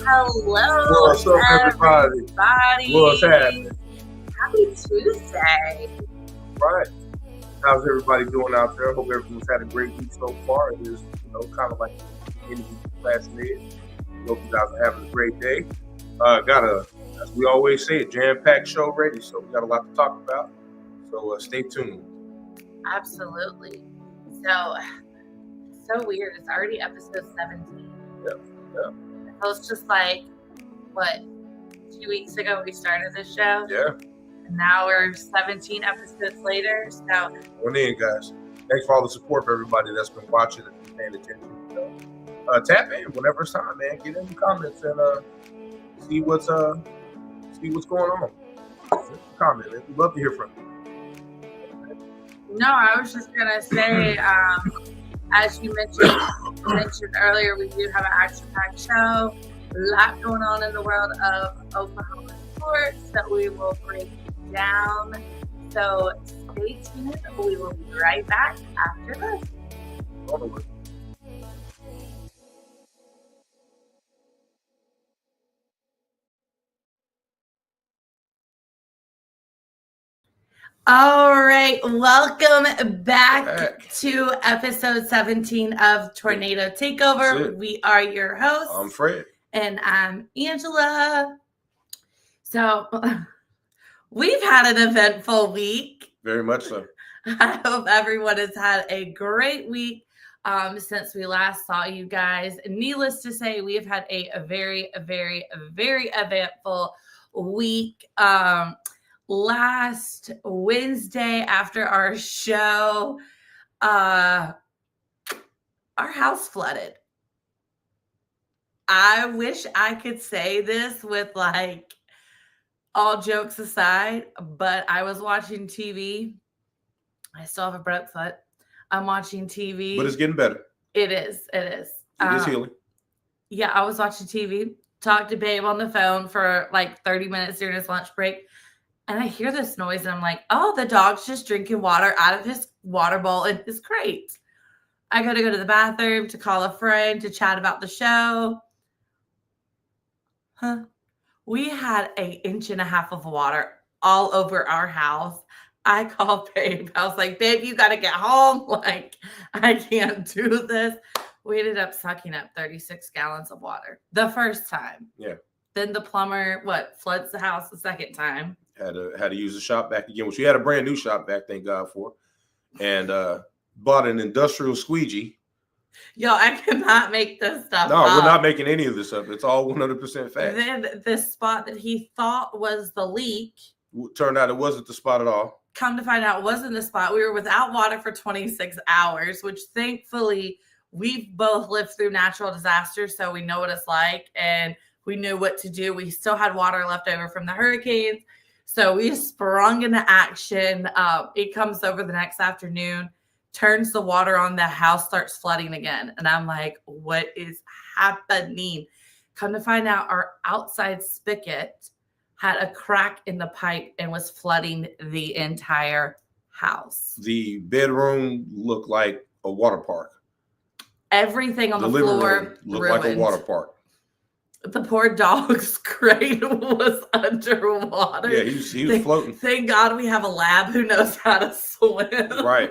Hello, What's up, everybody? What's happening? Happy Tuesday. Right. How's everybody doing out there? Hope everyone's had a great week so far. It is, kind of like the end of the class mid. Hope you guys are having a great day. Got a, as we always say, a jam-packed show ready, so we got a lot to talk about. So stay tuned. Absolutely. So weird. It's already episode 17. Yeah. So it's just like, what, 2 weeks ago we started this show? Yeah. And now we're 17 episodes later. So One in, guys. Thanks for all the support for everybody that's been watching and paying attention. Tap in whenever it's time, man. Get in the comments and see what's going on. Comment, man. We'd love to hear from you. no, I was just gonna say, as you mentioned earlier, we do have an action-packed show. A lot going on in the world of Oklahoma sports that we will break down. So stay tuned. We will be right back after this. All right, welcome back to episode 17 of Tornado Takeover. We are your hosts. I'm Fred. And I'm Angela. So we've had an eventful week. Very much so. I hope everyone has had a great week since we last saw you guys. Needless to say, we have had a very eventful week. Last Wednesday after our show, our house flooded. I wish I could say this with like all jokes aside, but I was watching TV. I still have a broke foot. I'm watching TV. But it's getting better. It is. It is healing. Yeah, I was watching TV, talked to Babe on the phone for like 30 minutes during his lunch break. And I hear this noise and I'm like, oh, the dog's just drinking water out of his water bowl in his crate. I got to go to the bathroom to call a friend to chat about the show. We had 1.5 inches of water all over our house. I called Babe. I was like, babe, you got to get home. Like, I can't do this. We ended up sucking up 36 gallons of water the first time. Yeah. Then the plumber, floods the house the second time. Had to use the shop vac again, which we had a brand new shop vac, thank God for. And bought an industrial squeegee. Yo, I cannot make this stuff up. No, we're not making any of this up. It's all 100% fact. Then the spot that he thought was the leak. Turned out it wasn't the spot at all. Come to find out it wasn't the spot. We were without water for 26 hours, which thankfully we've both lived through natural disasters, so we know what it's like and we knew what to do. We still had water left over from the hurricanes. So we sprung into action. It comes over the next afternoon, turns the water on, the house starts flooding again. And I'm like, what is happening? Come to find out, our outside spigot had a crack in the pipe and was flooding the entire house. The bedroom looked like a water park. Everything on the floor looked like a water park. The poor dog's crate was underwater. Yeah, he was floating. Thank God we have a lab who knows how to swim. Right.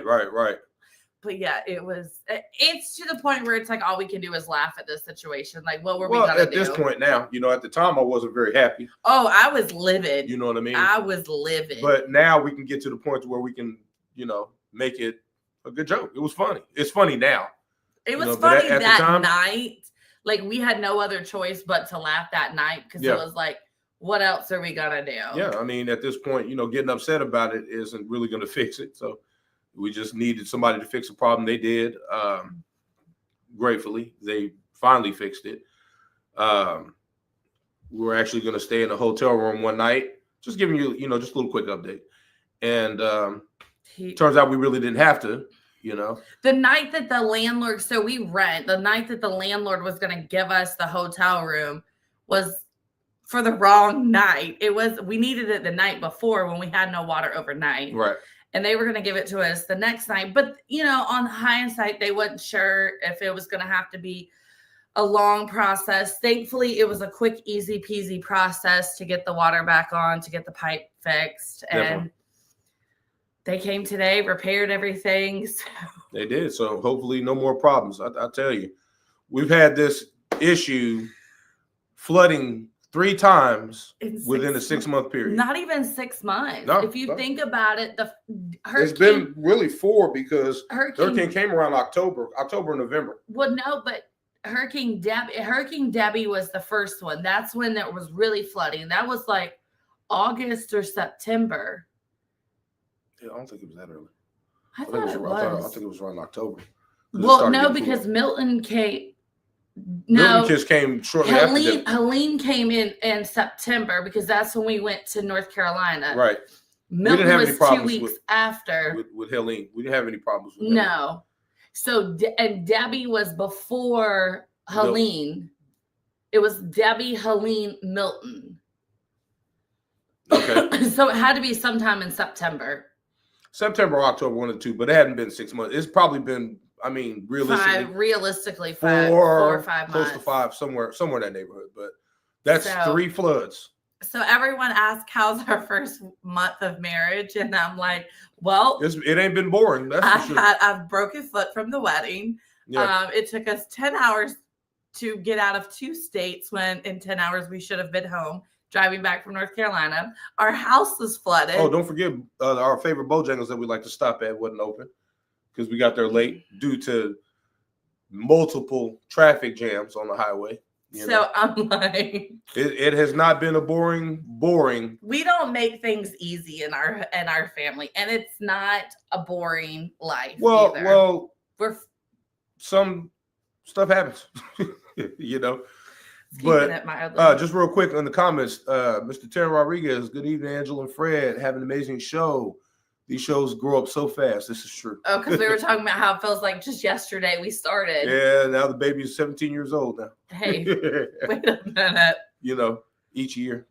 But yeah, it's to the point where it's like all we can do is laugh at this situation. Like, what were we gonna do? At this point now, at the time I wasn't very happy. Oh, I was livid. You know what I mean? I was livid. But now we can get to the point where we can, make it a good joke. It was funny. It's funny now. It was funny that night. Like, we had no other choice but to laugh that night because it was like, what else are we going to do? Yeah, I mean, at this point, getting upset about it isn't really going to fix it. So we just needed somebody to fix the problem. They did. Gratefully, they finally fixed it. We were actually going to stay in a hotel room one night. Just giving you, just a little quick update. And turns out we really didn't have to. The night that the landlord, so we rent, the night that the landlord was going to give us the hotel room was for the wrong night. We needed it the night before when we had no water overnight. Right. And they were going to give it to us the next night. But, on hindsight, they weren't sure if it was going to have to be a long process. Thankfully, it was a quick, easy peasy process to get the water back on, to get the pipe fixed. And they came today, repaired everything. So. They did. So hopefully no more problems. I tell you, we've had this issue flooding 3 times within a 6-month period. Not even 6 months. No, if you think about it, it's been really 4 because hurricane came around October, November. Well, no, but Hurricane Debbie was the first one. That's when it was really flooding. That was like August or September. Yeah, I don't think it was that early. I thought it was. I think it was around October. Well, no, because Milton came. Milton just came shortly after. Helene came in September because that's when we went to North Carolina. Right. Milton was 2 weeks after. With Helene. We didn't have any problems with No. Helene. So, and Debbie was before Helene. It was Debbie, Helene, Milton. Okay. So it had to be sometime in September. September or October, 1 or 2, but it hadn't been 6 months. It's probably been, I mean, realistically, 4 or 5 months. Close to 5, somewhere in that neighborhood. But that's 3 floods. So everyone asked, how's our first month of marriage? And I'm like, well, it ain't been boring. That's for sure. I've broken foot from the wedding. Yeah. It took us 10 hours to get out of 2 states when in 10 hours we should have been home. Driving back from North Carolina, our house was flooded. Oh, don't forget our favorite Bojangles that we like to stop at wasn't open because we got there late due to multiple traffic jams on the highway. So I'm like, it has not been a boring. We don't make things easy in our family, and it's not a boring life. Well, some stuff happens, But just real quick on the comments, Mr. Terry Rodriguez, good evening, Angela and Fred. Have an amazing show. These shows grow up so fast. This is true. Oh, because we were talking about how it feels like just yesterday we started. Yeah, now the baby is 17 years old now. Hey, wait a minute. Each year,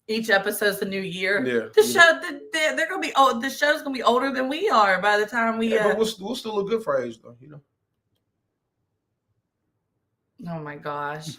Each episode's a new year. Yeah. They're gonna be old. The show's gonna be older than we are by the time we. But we'll still look good for age, though. Oh my gosh.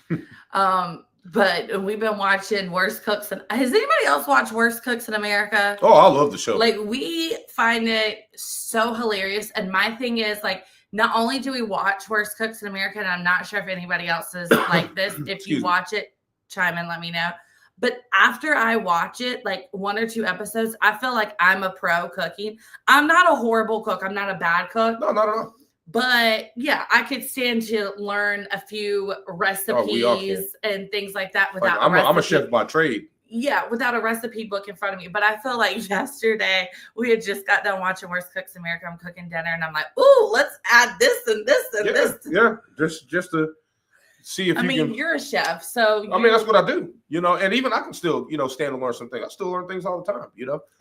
But we've been watching Worst Cooks. Has anybody else watched Worst Cooks in America? Oh, I love the show. Like, we find it so hilarious. And my thing is, like, not only do we watch Worst Cooks in America, and I'm not sure if anybody else is like this. If you watch it, chime in, let me know. But after I watch it, like 1 or 2 episodes, I feel like I'm a pro cooking. I'm not a horrible cook. I'm not a bad cook. No, not at all. But yeah, I could stand to learn a few recipes and things like that without. I'm a chef by trade. Yeah, without a recipe book in front of me. But I feel like yesterday we had just got done watching Worst Cooks in America. I'm cooking dinner, and I'm like, "Ooh, let's add this and this and this." Yeah, just to see if you can. You're a chef, so that's what I do. And even I can still stand and learn something. I still learn things all the time.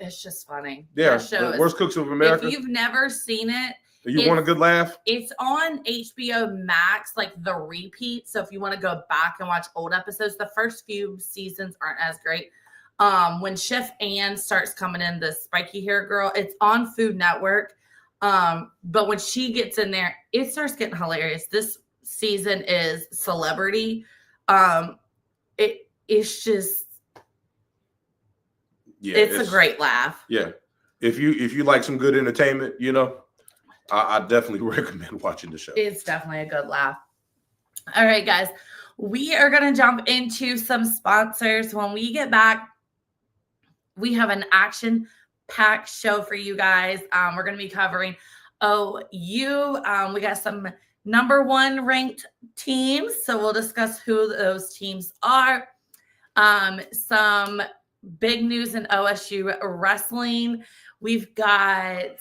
It's just funny. Yeah, Worst Cooks of America. If you've never seen it. You want a good laugh? It's on HBO Max, like the repeat. So if you want to go back and watch old episodes, the first few seasons aren't as great. When Chef Ann starts coming in, the spiky hair girl, it's on Food Network. But when she gets in there, it starts getting hilarious. This season is Celebrity. It's just, it's a great laugh. Yeah. If you like some good entertainment, I definitely recommend watching the show. It's definitely a good laugh. All right, guys. We are going to jump into some sponsors. When we get back, we have an action-packed show for you guys. We're going to be covering OU. We got some number 1 ranked teams. So we'll discuss who those teams are. Some big news in OSU wrestling. We've got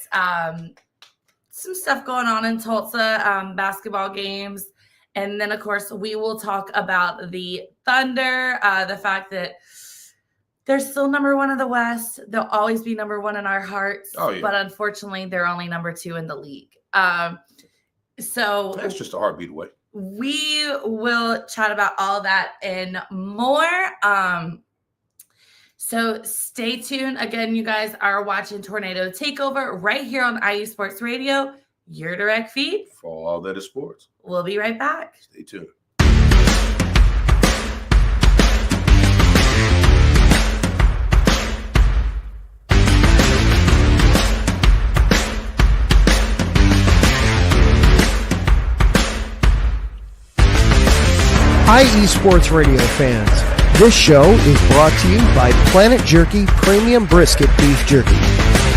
some stuff going on in Tulsa, basketball games. And then, of course, we will talk about the Thunder, the fact that they're still number 1 in the West. They'll always be number 1 in our hearts. Oh, yeah. But unfortunately, they're only number 2 in the league. So that's just a heartbeat away. We will chat about all that and more. So stay tuned. Again, you guys are watching Tornado Takeover right here on IU Sports Radio, your direct feed for all that is sports. We'll be right back. Stay tuned. IE Sports Radio fans, this show is brought to you by Planet Jerky Premium Brisket Beef Jerky.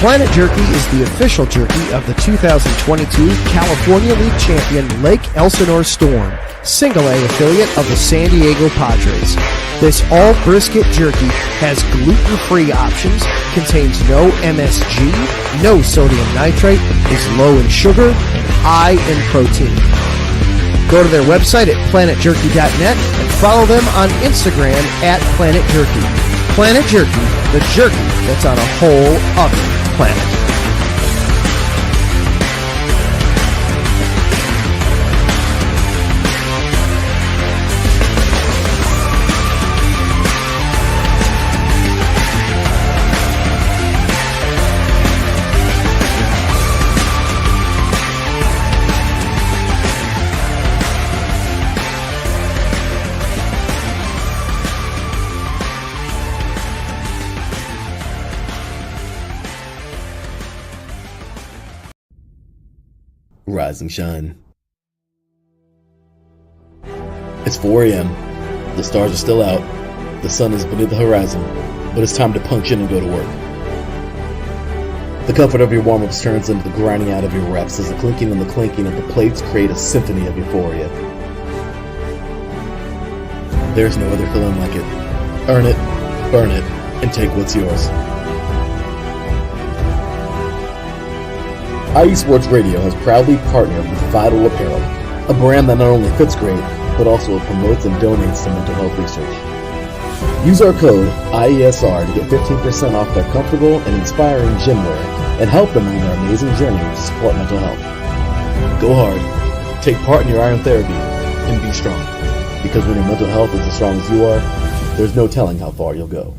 Planet Jerky is the official jerky of the 2022 California League champion Lake Elsinore Storm, Single A affiliate of the San Diego Padres. This all brisket jerky has gluten-free options, contains no MSG, no sodium nitrate, is low in sugar, and high in protein. Go to their website at planetjerky.net and follow them on Instagram at Planet Jerky. Planet Jerky, the jerky that's on a whole other planet. Rise and shine. It's 4 a.m. The stars are still out. The sun is beneath the horizon, but it's time to punch in and go to work. The comfort of your warm-ups turns into the grinding out of your reps as the clinking and the clinking of the plates create a symphony of euphoria. There's no other feeling like it. Earn it, burn it, and take what's yours. IE Sports Radio has proudly partnered with Vital Apparel, a brand that not only fits great, but also promotes and donates to mental health research. Use our code IESR to get 15% off their comfortable and inspiring gym wear and help them on their amazing journey to support mental health. Go hard, take part in your iron therapy, and be strong. Because when your mental health is as strong as you are, there's no telling how far you'll go.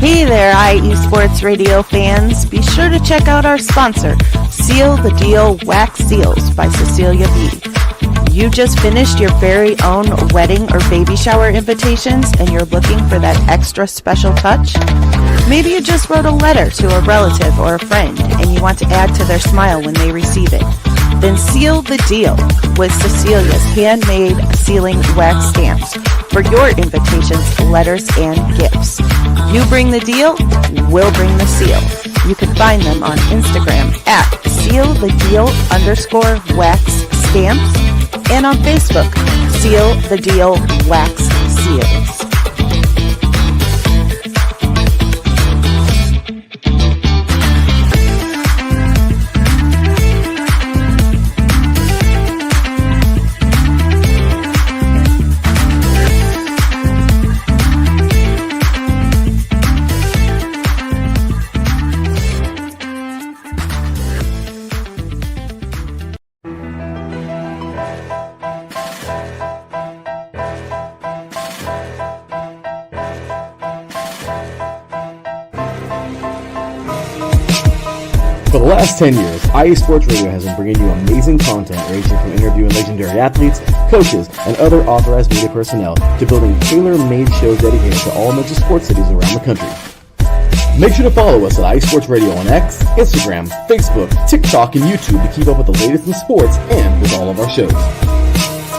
Hey there, IE Sports Radio fans. Be sure to check out our sponsor, Seal the Deal Wax Seals by Cecilia B. You just finished your very own wedding or baby shower invitations and you're looking for that extra special touch? Maybe you just wrote a letter to a relative or a friend and you want to add to their smile when they receive it. Then seal the deal with Cecilia's handmade sealing wax stamps for your invitations, letters, and gifts. You bring the deal, we'll bring the seal. You can find them on Instagram at sealthedeal_wax stamps and on Facebook, Seal the Deal Wax Seals. For the last 10 years, IE Sports Radio has been bringing you amazing content ranging from interviewing legendary athletes, coaches, and other authorized media personnel to building tailor-made shows dedicated to all major sports cities around the country. Make sure to follow us at IE Sports Radio on X, Instagram, Facebook, TikTok, and YouTube to keep up with the latest in sports and with all of our shows.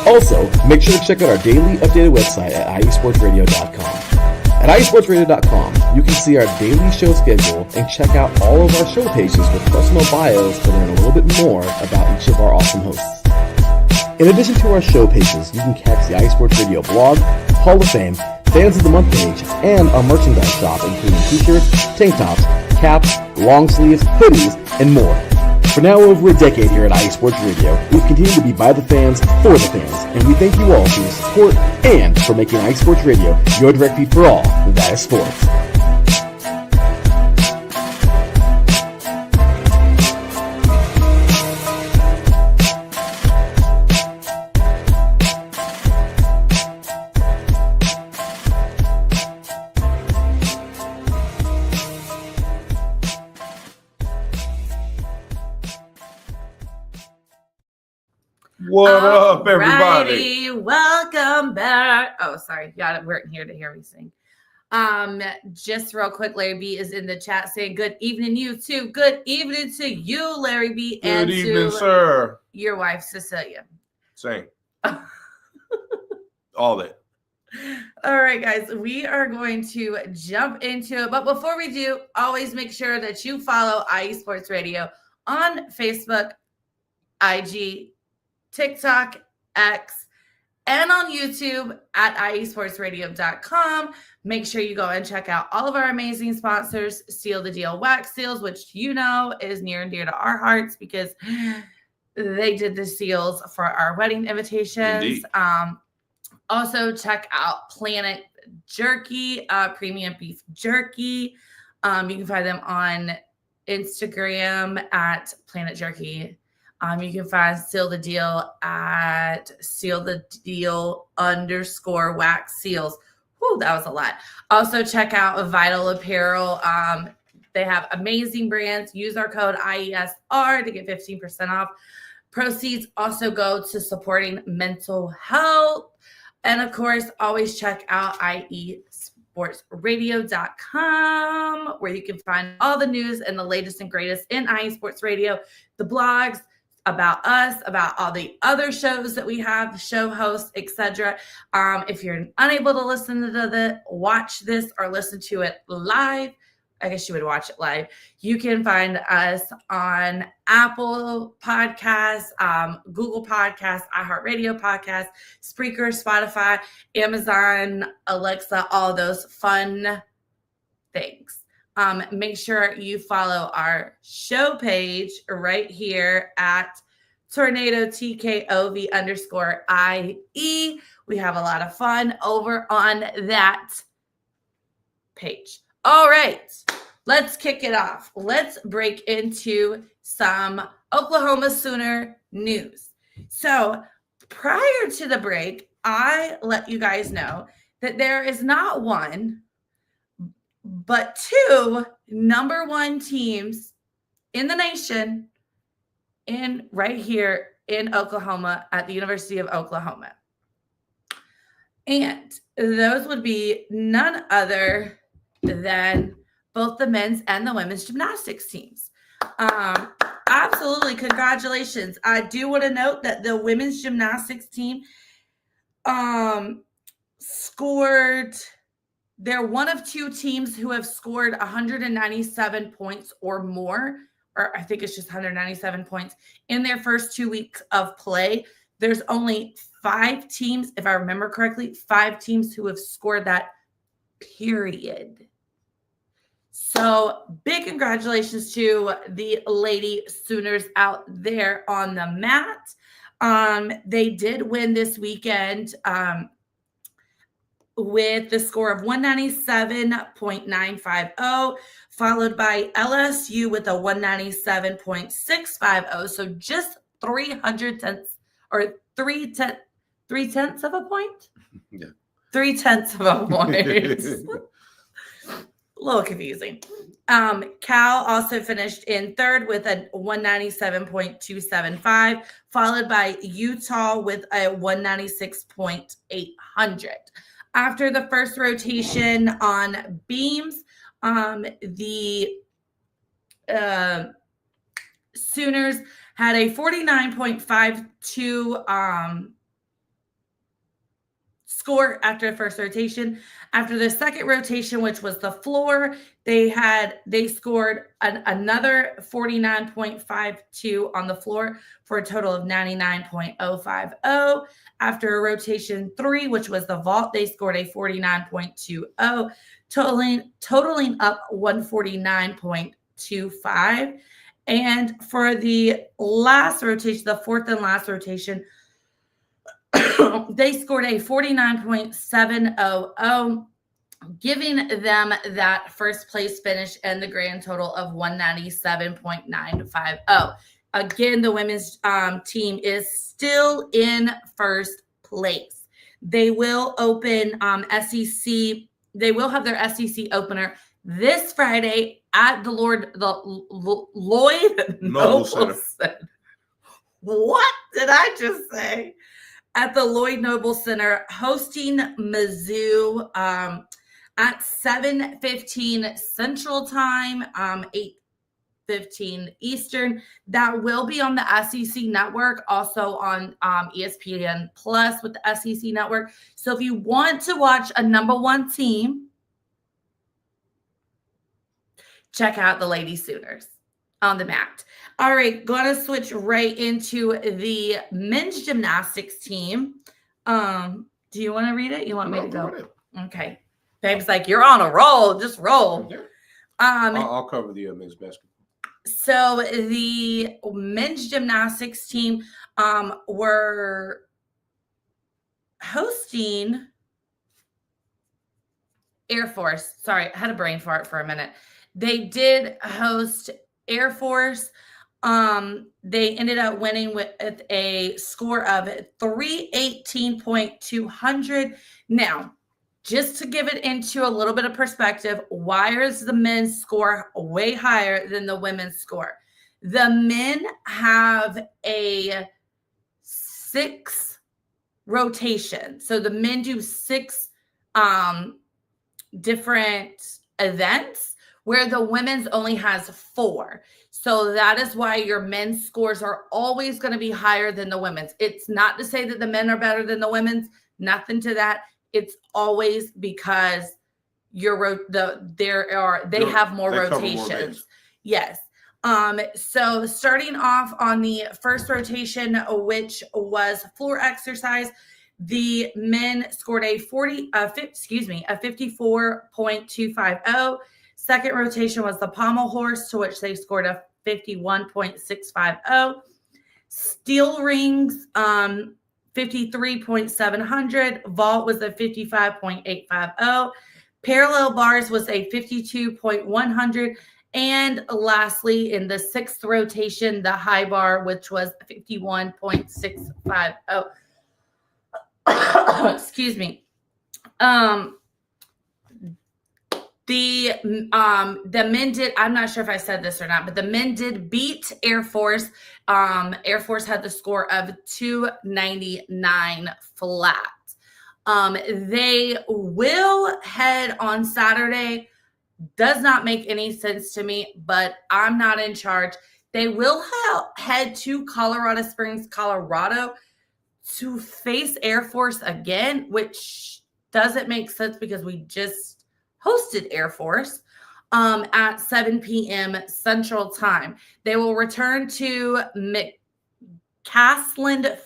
Also, make sure to check out our daily updated website at iesportsradio.com. At iesportsradio.com, you can see our daily show schedule and check out all of our show pages with personal bios to learn a little bit more about each of our awesome hosts. In addition to our show pages, you can catch the IE Sports Radio blog, Hall of Fame, Fans of the Month page, and our merchandise shop including t-shirts, tank tops, caps, long sleeves, hoodies, and more. For now over a decade here at IE Sports Radio, we've continued to be by the fans, for the fans, and we thank you all for your support and for making IE Sports Radio your direct feed for all that is sports. What up, everybody? Welcome back. Oh, sorry. You weren't here to hear me sing. Just real quick, Larry B is in the chat saying good evening, you too. Good evening to you, Larry B. Good evening, sir. Your wife, Cecilia. Same. All that. All right, guys, we are going to jump into it. But before we do, always make sure that you follow IE Sports Radio on Facebook, IG, TikTok, X, and on YouTube at iesportsradio.com. Make sure you go and check out all of our amazing sponsors, Seal the Deal Wax Seals, which you know is near and dear to our hearts because they did the seals for our wedding invitations. Indeed. Also, check out Planet Jerky, premium beef jerky. You can find them on Instagram at Planet Jerky. You can find Seal the Deal at _wax seals. Whew, that was a lot. Also, check out Vital Apparel. They have amazing brands. Use our code IESR to get 15% off. Proceeds also go to supporting mental health. And of course, always check out iesportsradio.com, where you can find all the news and the latest and greatest in IE Sports Radio, the blogs about us, about all the other shows that we have, show hosts, etc. If you're unable to watch this or listen to it live, I guess you would watch it live. You can find us on Apple Podcasts, Google Podcasts, iHeartRadio Podcasts, Spreaker, Spotify, Amazon, Alexa, all those fun things. Make sure you follow our show page right here at Tornado TKOV _IE. We have a lot of fun over on that page. All right, let's kick it off. Let's break into some Oklahoma Sooner news. So prior to the break, I let you guys know that there is not one, but two number one teams in the nation right here in Oklahoma at the University of Oklahoma. And those would be none other than both the men's and the women's gymnastics teams. Absolutely. Congratulations. I do want to note that the women's gymnastics team scored. They're one of two teams who have scored 197 points or more, or I think it's just 197 points in their first 2 weeks of play. There's only 5 teams, if I remember correctly, 5 teams who have scored that, period. So big congratulations to the Lady Sooners out there on the mat. They did win this weekend with the score of 197.950, followed by LSU with a 197.650. So just 3 tenths of a point? Yeah. 3 tenths of a point. A little confusing. Cal also finished in third with a 197.275, followed by Utah with a 196.800. After the first rotation on beams, the Sooners had a 49.52 score after the first rotation. After the second rotation, which was the floor, they scored another 49.52 on the floor for a total of 99.050. After rotation 3, which was the vault, they scored a 49.20, totaling up 149.25. And for the last rotation, the fourth and last rotation, they scored a 49.700, giving them that first place finish and the grand total of 197.950. Again, the women's team is still in first place. They will open SEC. They will have their SEC opener this Friday at the Lloyd Noble Center. What did I just say? At the Lloyd Noble Center, hosting Mizzou at 7:15 Central Time, 8:15 Eastern. That will be on the SEC Network, also on ESPN Plus with the SEC Network. So if you want to watch a number one team, check out the Lady Sooners on the mat. All right, going to switch right into the men's gymnastics team. Do you want to read it? You want me to go? Okay. Babe's like, you're on a roll. Just roll. Yeah. I'll cover the men's basketball. So the men's gymnastics team were hosting Air Force. Sorry, I had a brain fart for a minute. They did host Air Force. They ended up winning with a score of 318.200. Now, just to give it into a little bit of perspective, why is the men's score way higher than the women's score? The men have a 6 rotation. So the men do 6 different events, where the women's only has 4. So that is why your men's scores are always going to be higher than the women's. It's not to say that the men are better than the women's, nothing to that. It's always because they have more rotations. Yes. So starting off on the first rotation, which was floor exercise, the men scored a 54.250. Second rotation was the pommel horse, to which they scored a 51.650. Steel rings, 53.700. Vault was a 55.850. Parallel bars was a 52.100. And lastly, in the 6th rotation, the high bar, which was 51.650. Excuse me. The men did, I'm not sure if I said this or not, but the men did beat Air Force. Air Force had the score of 299 flat. They will head on Saturday. Does not make any sense to me, but I'm not in charge. They will head to Colorado Springs, Colorado to face Air Force again, which doesn't make sense because we just hosted Air Force at 7 p.m. Central Time. They will return to McCaslin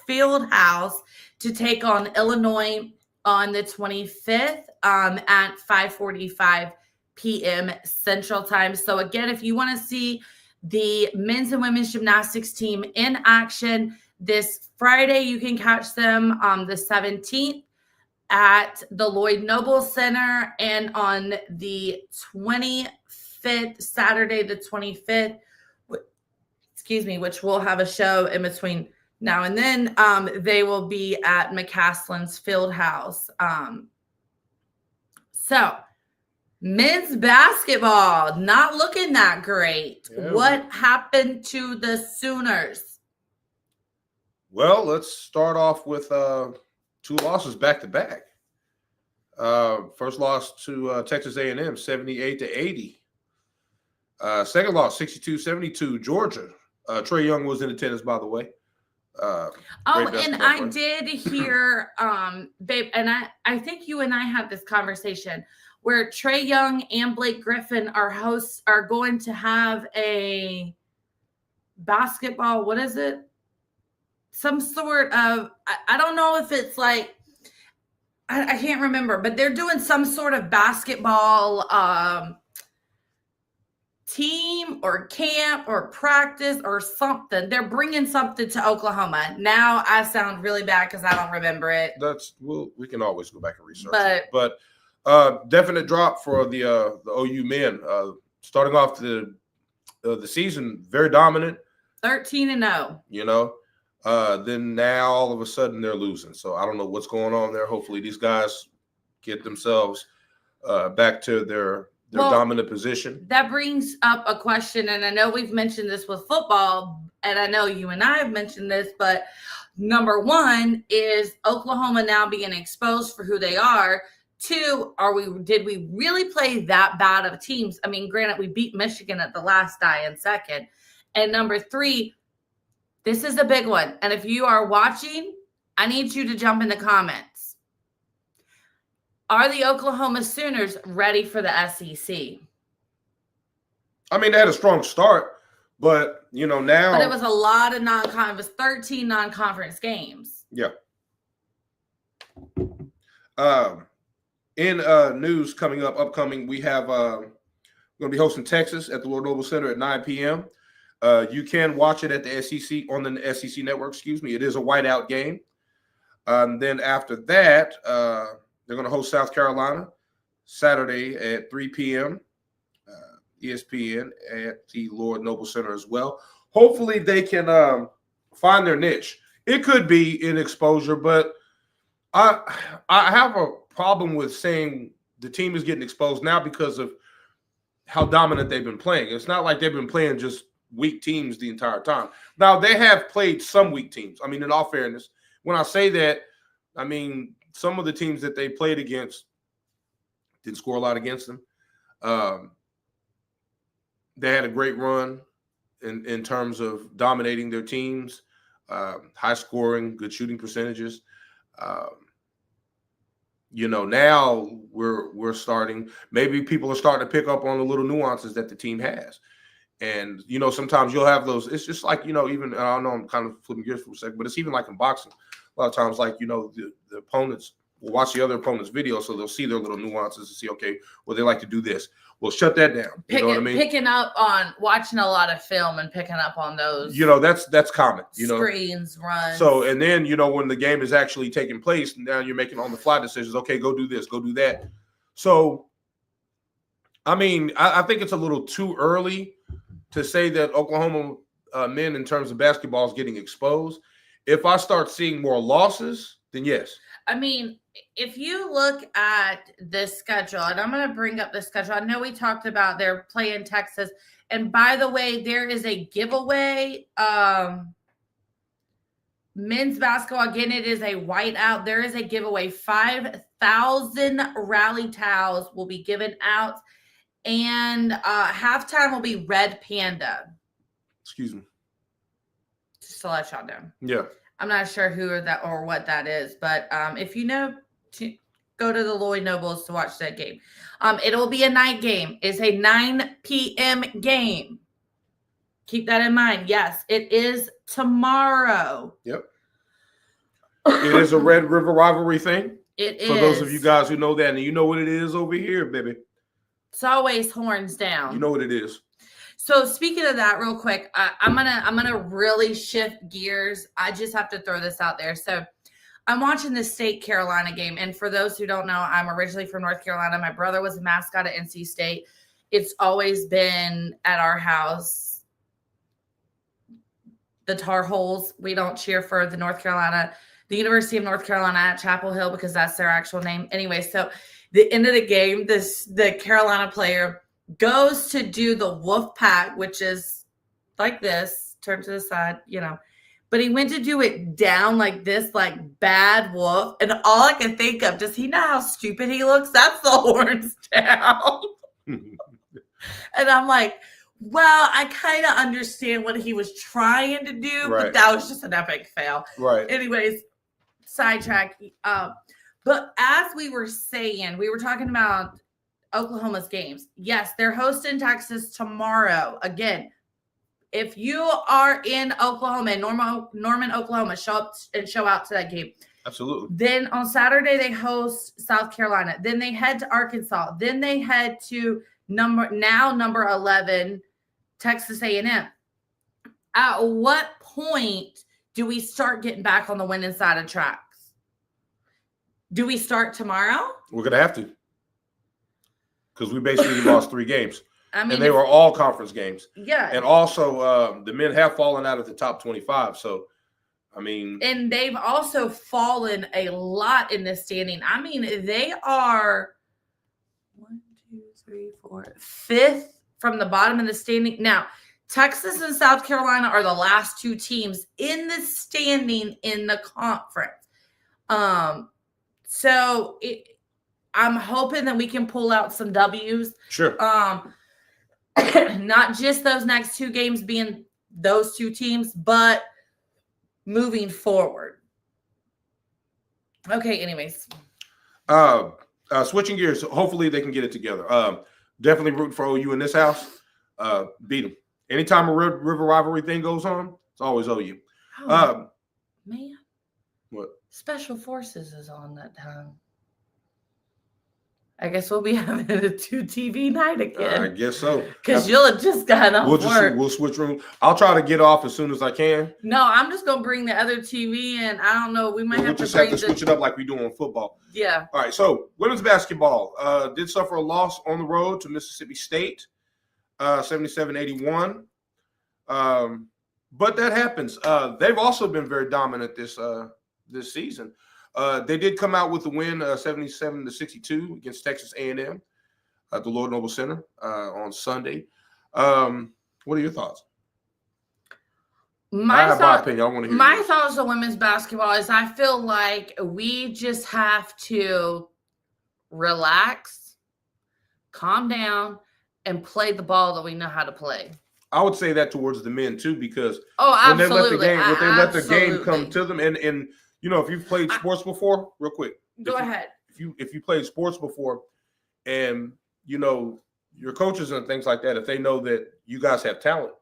Fieldhouse to take on Illinois on the 25th at 5:45 p.m. Central Time. So again, if you want to see the men's and women's gymnastics team in action this Friday, you can catch them on the 17th at the Lloyd Noble Center, and on the 25th, Saturday the 25th, which we'll have a show in between now and then. They will be at McCaslin's Fieldhouse. So men's basketball, not looking that great. Yeah. What happened to the Sooners? Well, let's start off with 2 losses back to back. First loss to Texas A&M, 78-80. Second loss, 62-72, Georgia. Trae Young was in attendance, by the way. And I did hear, babe, and I think you and I had this conversation where Trae Young and Blake Griffin, our hosts, are going to have a basketball, what is it? Some sort of, I don't know if it's like, I can't remember, but they're doing some sort of basketball team or camp or practice or something. They're bringing something to Oklahoma. Now I sound really bad because I don't remember it. We can always go back and research it. But definite drop for the OU men. Starting off the season very dominant, 13-0. You know. Then now all of a sudden they're losing. So I don't know what's going on there. Hopefully these guys get themselves back to their dominant position. That brings up a question, and I know we've mentioned this with football, and I know you and I have mentioned this, but number one is Oklahoma now being exposed for who they are. Two, did we really play that bad of teams? I mean, granted, we beat Michigan at the last die in second. And number three, this is a big one. And if you are watching, I need you to jump in the comments. Are the Oklahoma Sooners ready for the SEC? I mean, they had a strong start, but now. But it was a lot of it was 13 non-conference games. Yeah. In news upcoming, we have we're going to be hosting Texas at the Lord Noble Center at 9 p.m. You can watch it at the SEC on the SEC network. Excuse me. It is a whiteout game. Then after that, they're going to host South Carolina Saturday at 3 p.m. ESPN at the Lord Noble Center as well. Hopefully, they can find their niche. It could be in exposure, but I have a problem with saying the team is getting exposed now because of how dominant they've been playing. It's not like they've been playing just weak teams the entire time. Now, they have played some weak teams. I mean, in all fairness, when I say that, I mean, some of the teams that they played against didn't score a lot against them. They had a great run in terms of dominating their teams, high scoring, good shooting percentages. Now we're starting. Maybe people are starting to pick up on the little nuances that the team has, and sometimes you'll have those. It's just like even I know I'm kind of flipping gears for a second, but it's even like in boxing. A lot of times, like the opponents will watch the other opponent's video, so they'll see their little nuances and see, okay, well they like to do this. Well, shut that down. You know what I mean? Picking up on watching a lot of film and picking up on those. That's common. Screens, runs. So, and then when the game is actually taking place, now you're making on the fly decisions. Okay, go do this, go do that. So, I mean, I think it's a little too early to say that Oklahoma men in terms of basketball is getting exposed. If I start seeing more losses, then yes. I mean, if you look at this schedule, and I'm going to bring up the schedule. I know we talked about they're playing Texas. And by the way, there is a giveaway. Men's basketball, again, it is a whiteout. There is a giveaway. 5,000 rally towels will be given out. And halftime will be Red Panda. Excuse me. Just to let y'all know. Yeah. I'm not sure who or what that is, but if you know, go to the Lloyd Nobles to watch that game. It'll be a night game. It's a 9 p.m. game. Keep that in mind. Yes, it is tomorrow. Yep. It is a Red River rivalry thing. It is. For those of you guys who know that, and you know what it is over here, baby. It's always horns down. You know what it is. So speaking of that, real quick, I'm gonna really shift gears. I just have to throw this out there. So I'm watching the State Carolina game, and for those who don't know, I'm originally from North Carolina. My brother was a mascot at NC State. It's always been at our house. The Tar Heels. We don't cheer for the University of North Carolina at Chapel Hill because that's their actual name. Anyway, so the end of the game, the Carolina player goes to do the wolf pack, which is like this, turn to the side, but he went to do it down like this, like bad wolf. And all I can think of, does he know how stupid he looks? That's the horns down. And I'm like, well, I kind of understand what he was trying to do, right. But that was just an epic fail. Right. Anyways, sidetrack. But as we were saying, we were talking about Oklahoma's games. Yes, they're hosting Texas tomorrow. Again, if you are in Oklahoma, in Norman, Oklahoma, show up and show out to that game. Absolutely. Then on Saturday, they host South Carolina. Then they head to Arkansas. Then they head to number 11, Texas A&M. At what point do we start getting back on the winning side of tracks? Do we start tomorrow? We're going to have to. Because we basically lost 3 games. I mean, and they were all conference games. Yeah. And also, the men have fallen out of the top 25. So, I mean. And they've also fallen a lot in this standing. I mean, they are 1, 2, 3, 4, 5th from the bottom of the standing. Now, Texas and South Carolina are the last 2 teams in the standing in the conference. So I'm hoping that we can pull out some W's. Sure. Not just those next 2 games being those 2 teams, but moving forward. Okay, anyways. Switching gears, hopefully they can get it together. Definitely rooting for OU in this house. Beat them. Anytime a river rivalry thing goes on, it's always OU. Man. What? Special Forces is on that time. I guess we'll be having a 2 TV night again. I guess so. Because you'll have just gotten off work. We'll switch rooms. I'll try to get off as soon as I can. No, I'm just going to bring the other TV in. I don't know. We might have to switch it up like we do on football. Yeah. All right, so women's basketball did suffer a loss on the road to Mississippi State, 77-81. But that happens. They've also been very dominant this season. They did come out with the win, 77-62 against Texas A&M at the Lord Noble Center on Sunday. What are your thoughts? I have my opinion. I want to hear my yours. thoughts on women's basketball is I feel like we just have to relax, calm down, and play the ball that we know how to play. I would say that towards the men too, because when they let the game come to them, and you know, if you've played sports before, real quick. Go ahead. If you played sports before, and you know your coaches and things like that, if they know that you guys have talent,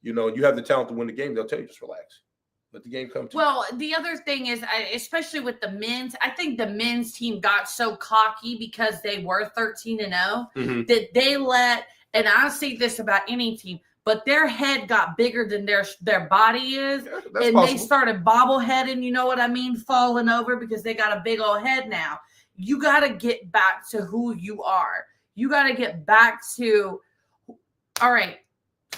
you know, you have the talent to win the game, they'll tell you just relax, let the game come to you. Well, the other thing is, especially with the men's, I think the men's team got so cocky because they were 13-0 that they let, and I say this about any team, but their head got bigger than their body is, and possible. They started bobbleheading, you know what I mean, falling over because they got a big old head now. You got to get back to who you are. You got to get back to, all right,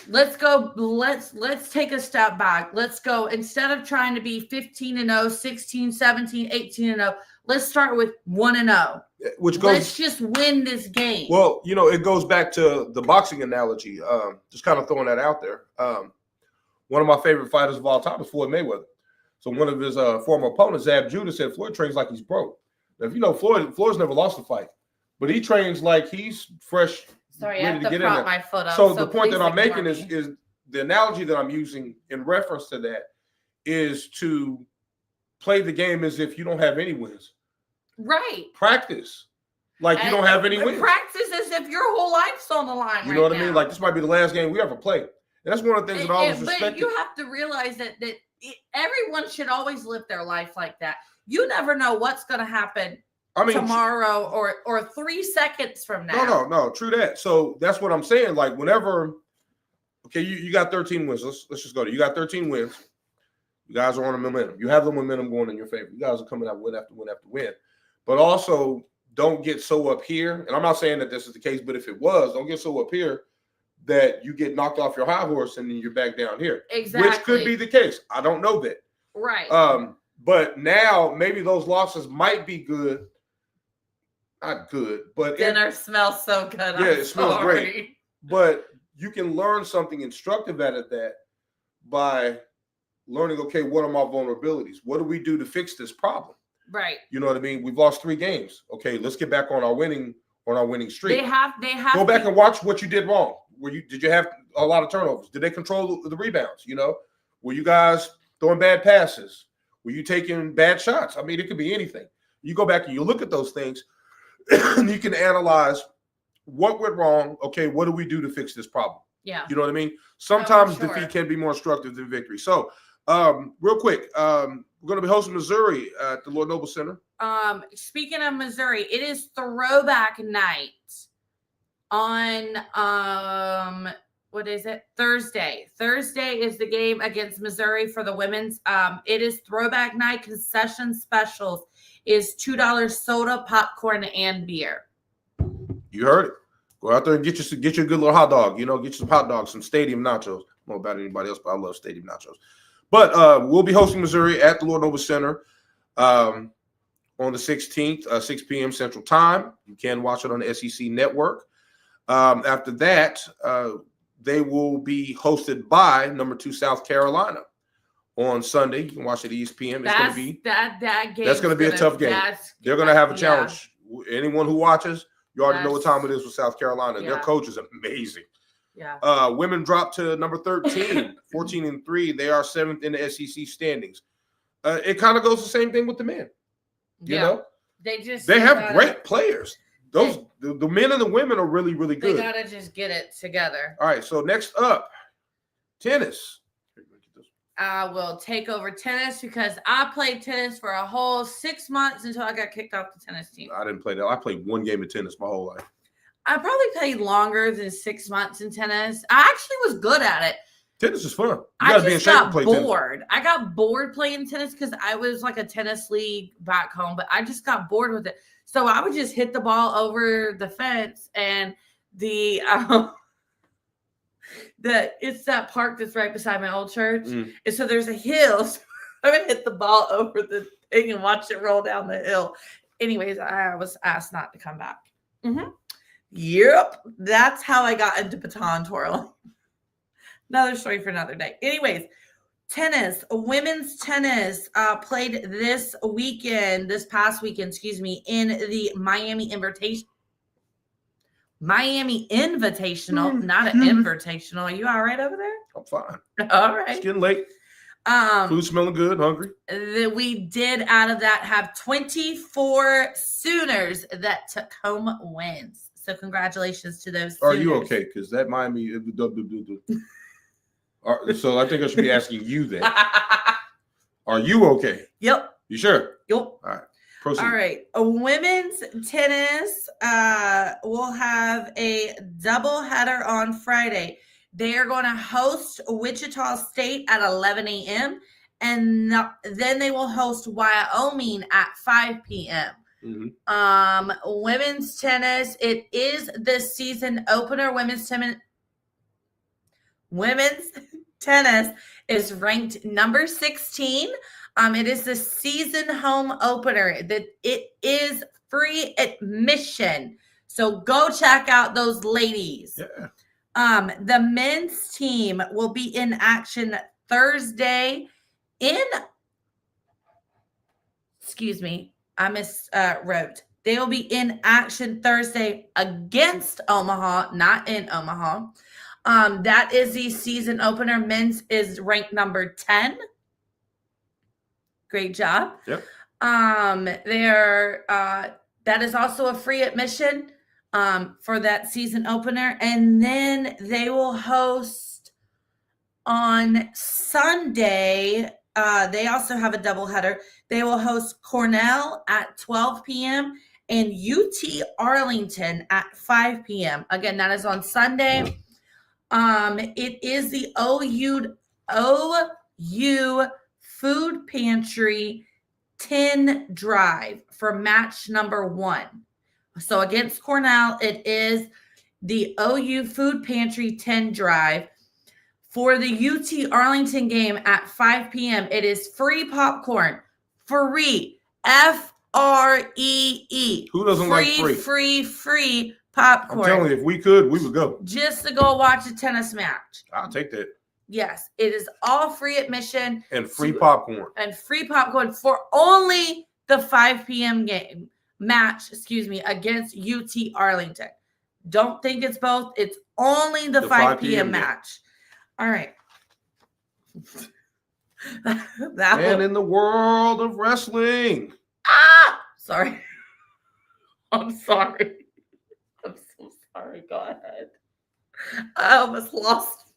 let's go. Let's take a step back. Let's go. Instead of trying to be 15-0, 16, 17, 18-0, let's start with 1-0. Let's just win this game. Well, you know, it goes back to the boxing analogy. Just kind of throwing that out there. One of my favorite fighters of all time is Floyd Mayweather. So one of his former opponents, Zab Judah, said Floyd trains like he's broke. Now, if you know Floyd's never lost a fight, but he trains like he's fresh. Sorry, I have to prop my foot up. So the point that I'm making is the analogy that I'm using in reference to that is to play the game as if you don't have any wins. Right. Practice like you don't have any wins. Practice as if your whole life's on the line. You know what I mean? Like this might be the last game we ever play. And that's one of the things that I always respect. But you have to realize that everyone should always live their life like that. You never know what's going to happen tomorrow or 3 seconds from now. No, true that. So that's what I'm saying. Like whenever, okay, you got 13 wins. Let's just go to you got 13 wins. You guys are on a momentum. You have the momentum going in your favor. You guys are coming out win after win after win. But also don't get so up here. And I'm not saying that this is the case, but if it was, don't get so up here that you get knocked off your high horse and then you're back down here. Exactly. Which could be the case. I don't know that. Right. But now maybe those losses might be good. Not good, but dinner smells so good. Yeah, it smells great. But you can learn something instructive out of that by learning, okay, what are my vulnerabilities? What do we do to fix this problem? Right. You know what I mean? We've lost 3 games. Okay, let's get back on our winning streak. They have go back and watch what you did wrong. Did you have a lot of turnovers? Did they control the rebounds? You know, were you guys throwing bad passes? Were you taking bad shots? I mean, it could be anything. You go back and you look at those things, and you can analyze what went wrong. Okay, what do we do to fix this problem? Yeah. You know what I mean? Sometimes defeat can be more instructive than victory. So, real quick, we're going to be hosting Missouri at the Lord Noble Center. Speaking of Missouri, it is throwback night on what is it? Thursday. Thursday is the game against Missouri for the women's. It is throwback night. Concession specials is $2 soda, popcorn, and beer. You heard it. Go out there and get you a good little hot dog. You know, get you some hot dogs, some stadium nachos. I don't know about anybody else, but I love stadium nachos. But we'll be hosting Missouri at the Lord Noble Center on the 16th, 6 p.m. Central Time. You can watch it on the SEC Network. After that, they will be hosted by number 2 South Carolina on Sunday. You can watch it at ESPN. It's going to be that game. That's going to be a tough game. They're going to have a challenge. Anyone who watches, you already know what time it is with South Carolina. Their coach is amazing. Yeah. Women dropped to number 13, 14-3. They are 7th in the SEC standings. It kind of goes the same thing with the men. You know, they have great players. The men and the women are really, really good. They gotta just get it together. All right. So next up, tennis. I will take over tennis because I played tennis for a whole 6 months until I got kicked off the tennis team. I didn't play that. I played one game of tennis my whole life. I probably played longer than 6 months in tennis. I actually was good at it. Tennis is fun. I just got bored. I got bored playing tennis because I was like a tennis league back home, but I just got bored with it. So I would just hit the ball over the fence, and it's that park that's right beside my old church. And so there's a hill. So I would hit the ball over the thing and watch it roll down the hill. Anyways, I was asked not to come back. Yep. That's how I got into baton twirling. Another story for another day. Anyways, tennis, women's tennis played this past weekend, in the Miami Invitational, not an invitational. Are you all right over there? I'm fine. All right. It's getting late. Food smelling good, hungry. We did out of that have 24 Sooners that took home wins. So congratulations to those Sooners. Are you okay? Because that Miami. So I think I should be asking you that. Are you okay? Yep. You sure? Yep. All right. Proceed. All right. Women's tennis will have a doubleheader on Friday. They are going to host Wichita State at 11 a.m. and then they will host Wyoming at 5 p.m. Women's tennis, it is the season opener. Women's tennis is ranked number 16. It is the season home opener. That it is free admission. So go check out those ladies. Yeah. The men's team will be in action Thursday I miswrote. They will be in action Thursday against Omaha, not in Omaha. That is the season opener. Men's is ranked number 10. Great job. Yep. That is also a free admission for that season opener. And then they will host on Sunday. They also have a doubleheader. They will host Cornell at 12 p.m. and UT Arlington at 5 p.m. Again, that is on Sunday. It is the OU Food Pantry 10 drive for match number 1. So against Cornell, it is the OU Food Pantry 10 drive. For the UT Arlington game at 5 p.m., it is free popcorn. Free. F-R-E-E. Who doesn't like free? Free popcorn. I'm telling you, if we could, we would go. Just to go watch a tennis match. I'll take that. Yes, it is all free admission. And free popcorn. And free popcorn for only the 5 p.m. match, against UT Arlington. Don't think it's both. It's only the 5 p.m. match. All right. In the world of wrestling. Sorry. I'm sorry. I'm so sorry. Go ahead. I almost lost.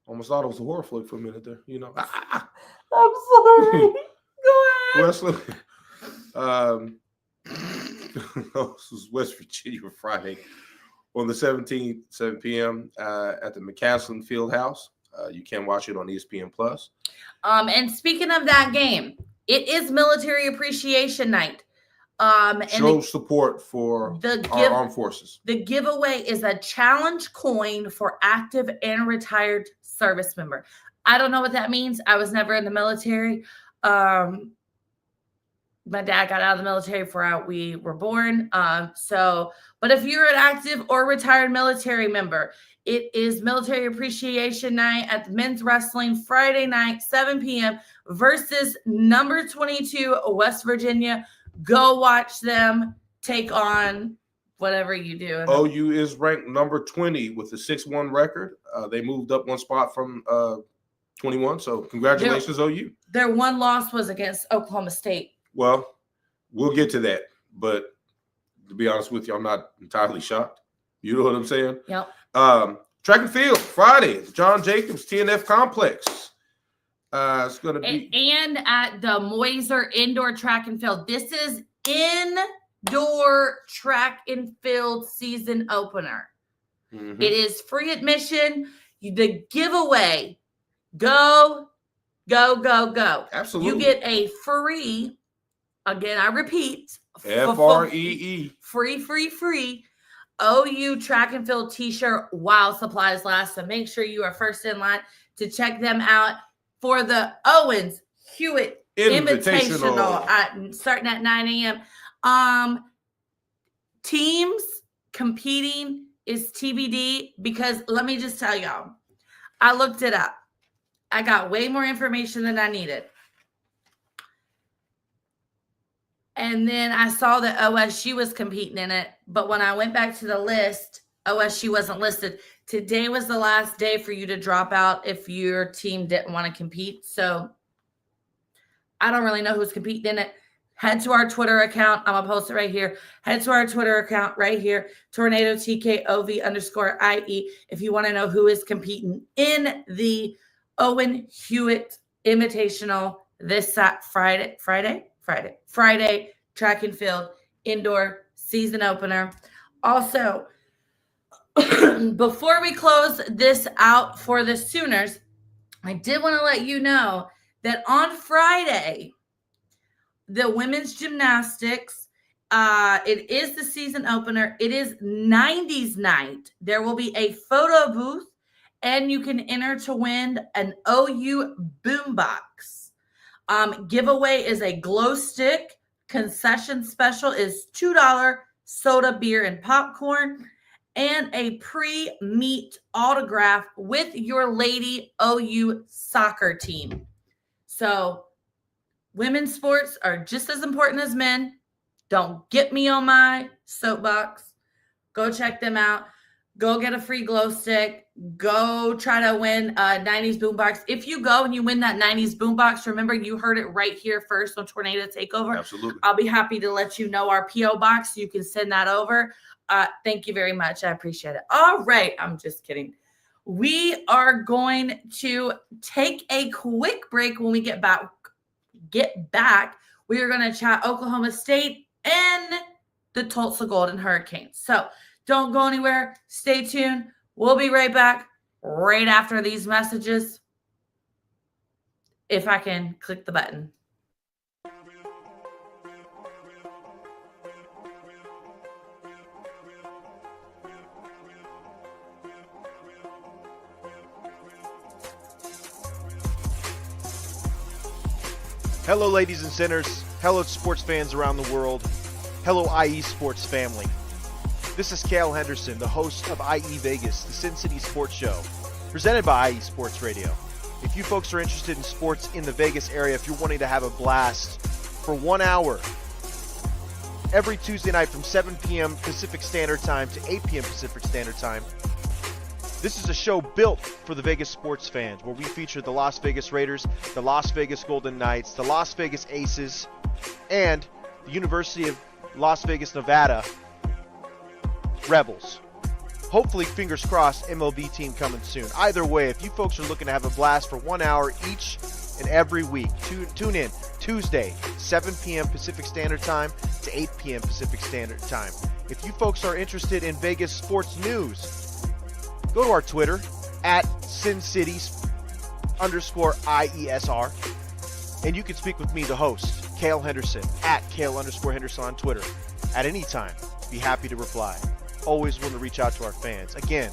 Almost thought it was a horror flick for a minute there. I'm sorry. Go ahead. Wrestling. This was West Virginia Friday. On the 17th, 7 p.m. At the McCaslin Fieldhouse. You can watch it on ESPN+. And speaking of that game, it is Military Appreciation Night. Show support for our armed forces. The giveaway is a challenge coin for active and retired service member. I don't know what that means. I was never in the military. my dad got out of the military before we were born. But if you're an active or retired military member, it is Military Appreciation Night at the Men's Wrestling Friday night, 7 p.m. versus number 22, West Virginia. Go watch them take on whatever you do. OU is ranked number 20 with a 6-1 record. They moved up one spot from 21. So congratulations, OU. Their one loss was against Oklahoma State. Well, we'll get to that. But to be honest with you, I'm not entirely shocked. You know what I'm saying? Yep. Track and field, Friday, John Jacobs TNF Complex. It's going to be. And at the Moiser Indoor Track and Field. This is indoor track and field season opener. Mm-hmm. It is free admission. The giveaway. Go. Absolutely. You get a free, again, I repeat. FREE. Free. OU track and field t-shirt while supplies last. So make sure you are first in line to check them out for the Owens Hewitt Invitational starting at 9 a.m. Teams competing is TBD because let me just tell y'all, I looked it up. I got way more information than I needed. And then I saw that OSU was competing in it. But when I went back to the list, OSU wasn't listed. Today was the last day for you to drop out if your team didn't want to compete. So I don't really know who's competing in it. Head to our Twitter account. I'm going to post it right here. Head to our Twitter account right here. Tornado TKOV_IE. If you want to know who is competing in the Owen Hewitt Invitational this Friday, track and field, indoor season opener. Also, before we close this out for the Sooners, I did want to let you know that on Friday, the women's gymnastics, it is the season opener. It is 90s night. There will be a photo booth, and you can enter to win an OU boombox. Giveaway is a glow stick. Concession special is $2 soda, beer, and popcorn, and a pre-meet autograph with your Lady OU soccer team. So women's sports are just as important as men. Don't get me on my soapbox. Go check them out. Go get a free glow stick. Go try to win a 90s boombox. If you go and you win that 90s boombox, remember you heard it right here first on Tornado Takeover. Absolutely. I'll be happy to let you know our P.O. box. You can send that over. Thank you very much. I appreciate it. All right. I'm just kidding. We are going to take a quick break. When we get back, we are going to chat Oklahoma State and the Tulsa Golden Hurricanes. So don't go anywhere. Stay tuned. We'll be right back right after these messages. If I can click the button. Hello, ladies and sinners. Hello, sports fans around the world. Hello, IE Sports family. This is Cale Henderson, the host of IE Vegas, the Sin City Sports Show, presented by IE Sports Radio. If you folks are interested in sports in the Vegas area, if you're wanting to have a blast for 1 hour, every Tuesday night from 7 p.m. Pacific Standard Time to 8 p.m. Pacific Standard Time, this is a show built for the Vegas sports fans, where we feature the Las Vegas Raiders, the Las Vegas Golden Knights, the Las Vegas Aces, and the University of Las Vegas, Nevada Rebels. Hopefully, fingers crossed, MLB team coming soon. Either way, if you folks are looking to have a blast for 1 hour each and every week, tune in Tuesday, 7 p.m. Pacific Standard Time to 8 p.m. Pacific Standard Time. If you folks are interested in Vegas sports news, go to our Twitter at SinCities_IESR, and you can speak with me, the host, Cale Henderson, at Cale_Henderson on Twitter at any time. Be happy to reply. Always willing to reach out to our fans. Again,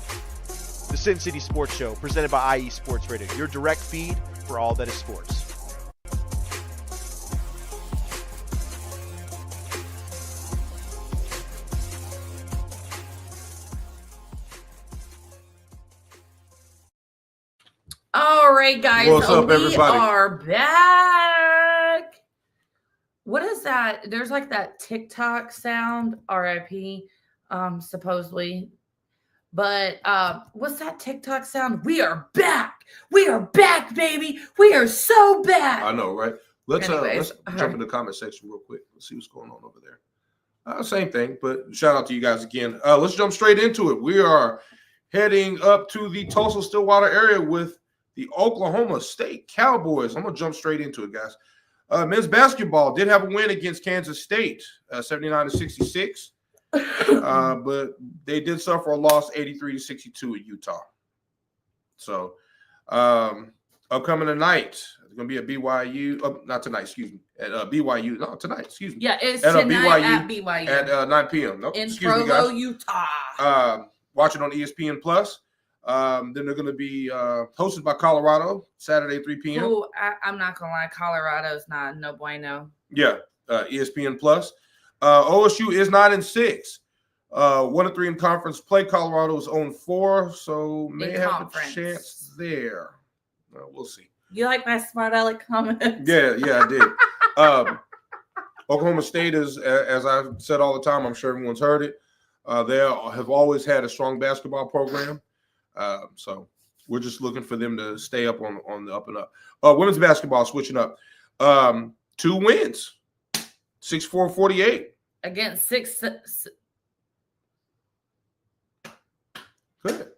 the Sin City Sports Show, presented by IE Sports Radio, your direct feed for all that is sports. right, guys. What's up, we everybody? are back. What is that? There's like that TikTok sound, RIP, supposedly. But what's that TikTok sound? We are back. We are back, baby. We are so back. I know, right? Let's Anyways, jump in the comment section real quick. Let's see what's going on over there. Same thing, but shout out to you guys again. Let's jump straight into it. We are heading up to the Tulsa-Stillwater area with the Oklahoma State Cowboys. I'm going to jump straight into it, guys. Men's basketball did have a win against Kansas State, 79-66. But they did suffer a loss, 83-62 at Utah. So, upcoming tonight, it's going to be at BYU. Not tonight, excuse me. At BYU. No, tonight, excuse me. Yeah, it's at tonight at BYU. At 9 p.m. Nope, in excuse me, Provo, guys. Utah. Watch it on ESPN Plus. Then they're going to be hosted by Colorado Saturday, 3 p.m. Ooh, I'm not going to lie. Colorado's not no bueno. Yeah, ESPN Plus. OSU is 9-6. 1-3 in conference play. Colorado is 0-4, so may have a chance there. We'll see. You like my smart aleck comment? Yeah, I did. Oklahoma State is, as I've said all the time, I'm sure everyone's heard it. They have always had a strong basketball program. So we're just looking for them to stay up on the up and up. Women's basketball switching up. 2 wins, 64-48. Against 6. Good.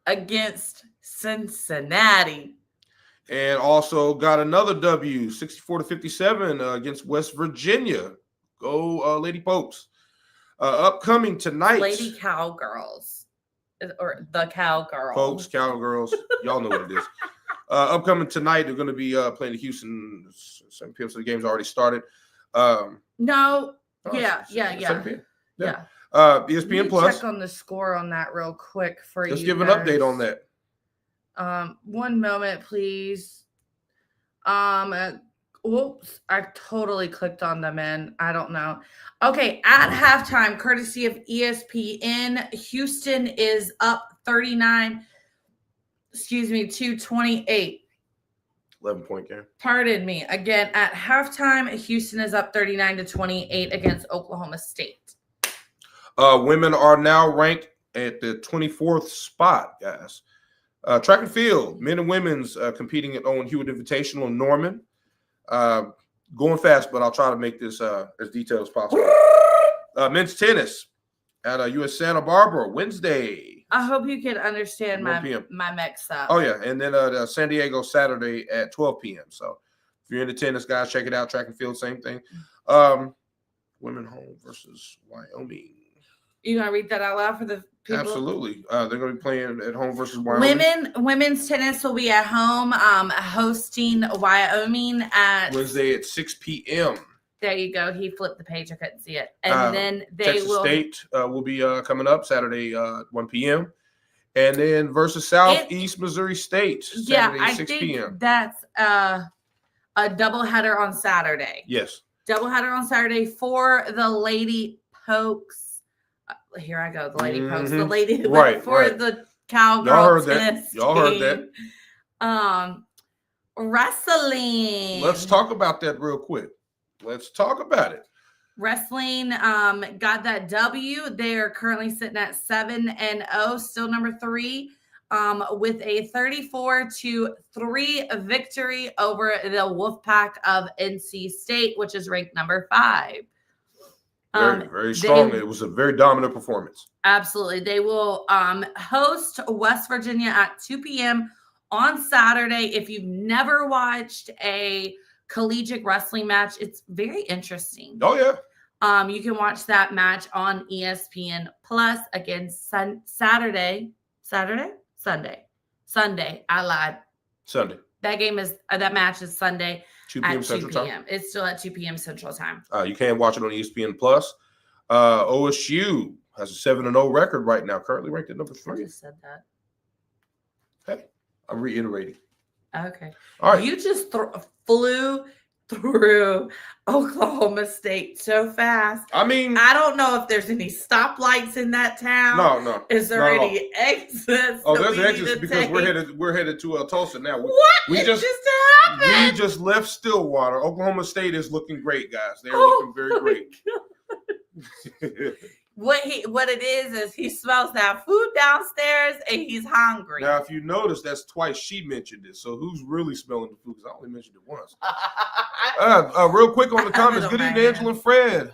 Against Cincinnati. And also got another W, 64-57 against West Virginia. Go Lady Pokes. Upcoming tonight. Lady Cowgirls. Or the Cowgirls. Folks, Cowgirls. Y'all know what it is. Upcoming tonight, they're going to be playing the Houston 7 p.m. So the game's already started. No. Yeah. 7 p.m. Yeah. ESPN Plus. Check on the score on that real quick for you. Let's give an guys. update on that. One moment, please. Whoops, I totally clicked on them in. I don't know. Okay, at halftime, courtesy of ESPN, Houston is up to 28. 11-point game. Pardon me. Again, at halftime, Houston is up 39-28 against Oklahoma State. Women are now ranked at the 24th spot, guys. Track and field, men and women's competing at Owen Hewitt Invitational in Norman. Going fast, but I'll try to make this as detailed as possible. Men's tennis at US Santa Barbara Wednesday. I hope you can understand 1 p.m. my mix up. Oh, yeah. And then San Diego Saturday at 12 p.m. So if you're into tennis, guys, check it out. Track and field, same thing. Women home versus Wyoming. You gonna read that out loud for the people? Absolutely. They're going to be playing at home versus Wyoming. Women's tennis will be at home, hosting Wyoming at Wednesday at 6 p.m. There you go. He flipped the page. I couldn't see it. And then Texas State will be coming up Saturday 1 p.m. And then versus Southeast Missouri State Saturday 6 p.m. That's a doubleheader on Saturday. Yes. Doubleheader on Saturday for the Lady Pokes. Here I go. The Lady Pokes. The lady the Cowgirl tennis. Y'all heard that. Wrestling. Let's talk about that real quick. Let's talk about it. Wrestling got that W. They're currently sitting at 7-0, still number 3, with a 34-3 victory over the Wolfpack of NC State, which is ranked number 5. Very strong. It was a very dominant performance. Absolutely. They will host West Virginia at 2 p.m. on Saturday. If you've never watched a collegiate wrestling match, it's very interesting. Oh, yeah. You can watch that match on ESPN Plus again Sunday. I lied. Sunday. That match is Sunday 2 p.m. at Central 2 p.m. Time. It's still at 2 p.m. Central Time. You can watch it on ESPN Plus. OSU has a 7-0 record right now, currently ranked at number 3. I just said that. Hey, I'm reiterating. Okay. All right. You just flew through Oklahoma State so fast. I mean, I don't know if there's any stoplights in that town. no. Is there not at all. any exits? Oh, that there's we need exits to because take? we're headed to Tulsa now. What? We It just happened. we just left Stillwater. Oklahoma State is looking great, guys. They're Oh looking very great. What it is he smells that food downstairs and he's hungry. Now, if you notice, that's twice she mentioned it. So who's really smelling the food? Because I only mentioned it once. Real quick on the comments. Good evening, Angela and Fred.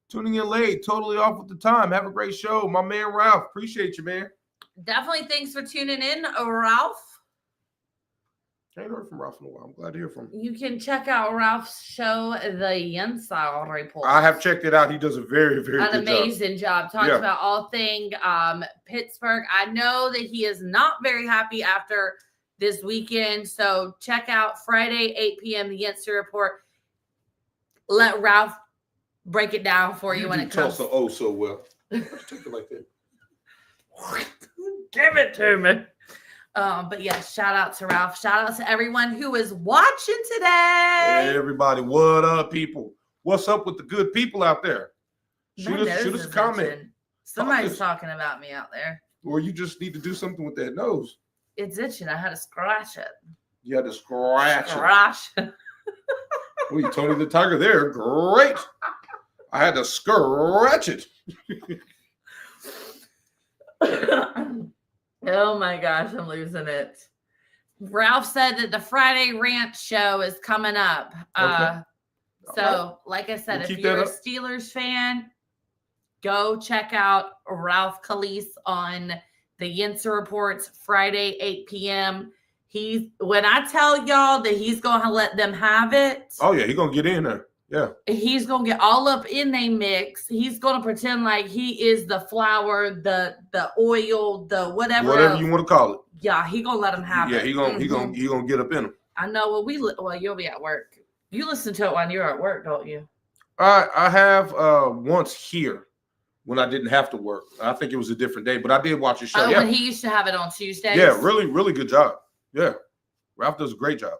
Tuning in late, totally off with the time. Have a great show. My man Ralph. Appreciate you, man. Definitely thanks for tuning in, Ralph. I ain't heard from Ralph in a while. I'm glad to hear from him. You can check out Ralph's show, The Inside Report. I have checked it out. He does a very, very good job. An amazing job. Talks about all things Pittsburgh. I know that he is not very happy after this weekend. So check out Friday, 8 p.m., The Inside Report. Let Ralph break it down for you when it comes. Tulsa oh so well. Take it like that. Give it to me. But yeah, shout out to Ralph. Shout out to everyone who is watching today. Hey, everybody, what up, people? What's up with the good people out there? Shoot us a comment. Itching. Somebody's talking about me out there. Or you just need to do something with that nose. It's itching. I had to scratch it. You had to scratch it. Scratch. Well, you Tony the Tiger there. Great. I had to scratch it. Oh my gosh, I'm losing it. Ralph said that the Friday Rant show is coming up. Okay. So, like I said, We'll if keep you're a that up. Steelers fan, go check out Ralph Calise on the Yinsa Reports Friday, 8 p.m. When I tell y'all that he's going to let them have it. Oh, yeah, he's going to get in there. Yeah. He's going to get all up in they mix. He's going to pretend like he is the flour, the oil, the whatever else. You want to call it. Yeah, he going to let him have it. Yeah, he gonna get up in them. I know. Well, you'll be at work. You listen to it when you're at work, don't you? I have once here when I didn't have to work. I think it was a different day, but I did watch the show. When he used to have it on Tuesdays. Yeah, really, really good job. Yeah. Ralph does a great job.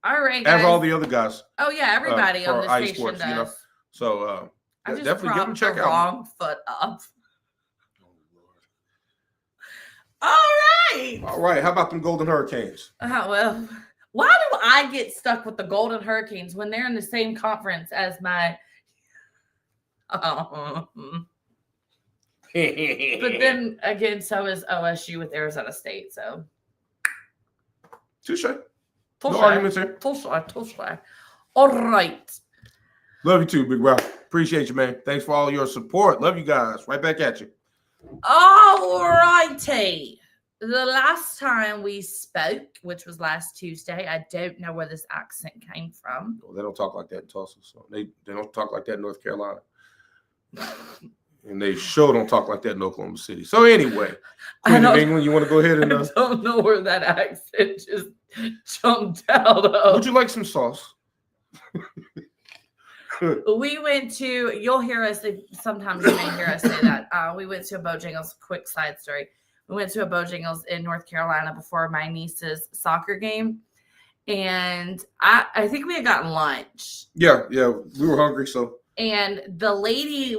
All right, guys. As all the other guys. Oh, yeah, everybody on the station Sports, does. You know? So I just definitely give them a check out. Wrong foot up. All right. How about them Golden Hurricanes? Well, why do I get stuck with the Golden Hurricanes when they're in the same conference as my But then again, so is OSU with Arizona State. So Touche. No arguments here. Touche. All right. Love you too, Big Ralph. Appreciate you, man. Thanks for all your support. Love you guys. Right back at you. All righty. The last time we spoke, which was last Tuesday, I don't know where this accent came from. Well, they don't talk like that in Tulsa. So they don't talk like that in North Carolina. And they sure don't talk like that in Oklahoma City. So anyway, Queen of England, you want to go ahead and I don't know where that accent just jumped out of. Would you like some sauce? We went to, you'll hear us, sometimes you may hear us say that. We went to a Bojangles, quick side story. We went to a Bojangles in North Carolina before my niece's soccer game. And I think we had gotten lunch. Yeah, we were hungry, so. And the lady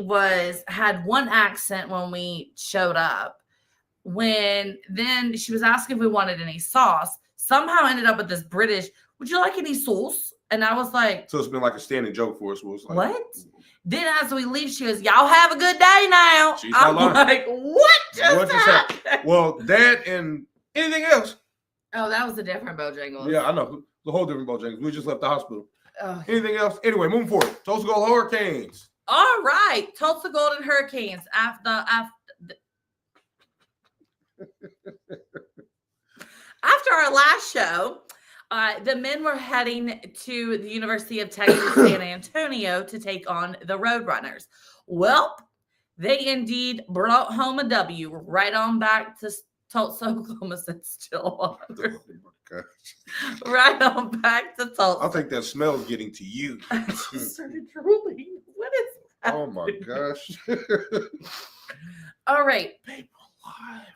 had one accent when we showed up. Then she was asking if we wanted any sauce. Somehow ended up with this British, would you like any sauce? And I was like, so it's been like a standing joke for us. What? Then as we leave, she goes, y'all have a good day now. I'm like, what just happened? Well, that and anything else. Oh, that was a different Bojangles. Yeah, I know. The whole different Bojangles. We just left the hospital. Oh. Anything else? Anyway, moving forward. Tulsa Golden Hurricanes. All right. Tulsa Golden Hurricanes. After our last show, the men were heading to the University of Texas, San Antonio to take on the Roadrunners. Well, they indeed brought home a W right on back to Tulsa, Oklahoma, still on. Oh my gosh. Right on back to Tulsa. I think that smell's getting to you. I just started drooling. What is that? Oh my gosh. All right. People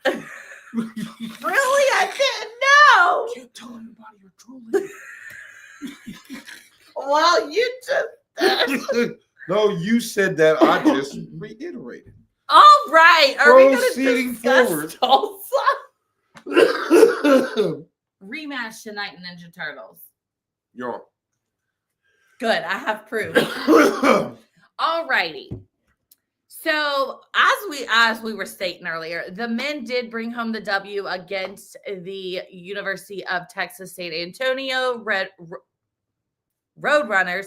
alive. Really? I didn't know. Can't tell anybody you're drooling. Well, you just. No, you said that. I just reiterated. All right. Are we Proceeding going to discuss forward. Tulsa? Rematch tonight in Ninja Turtles. You're on. Good. I have proof. All righty. So as we were stating earlier, the men did bring home the W against the University of Texas San Antonio Roadrunners,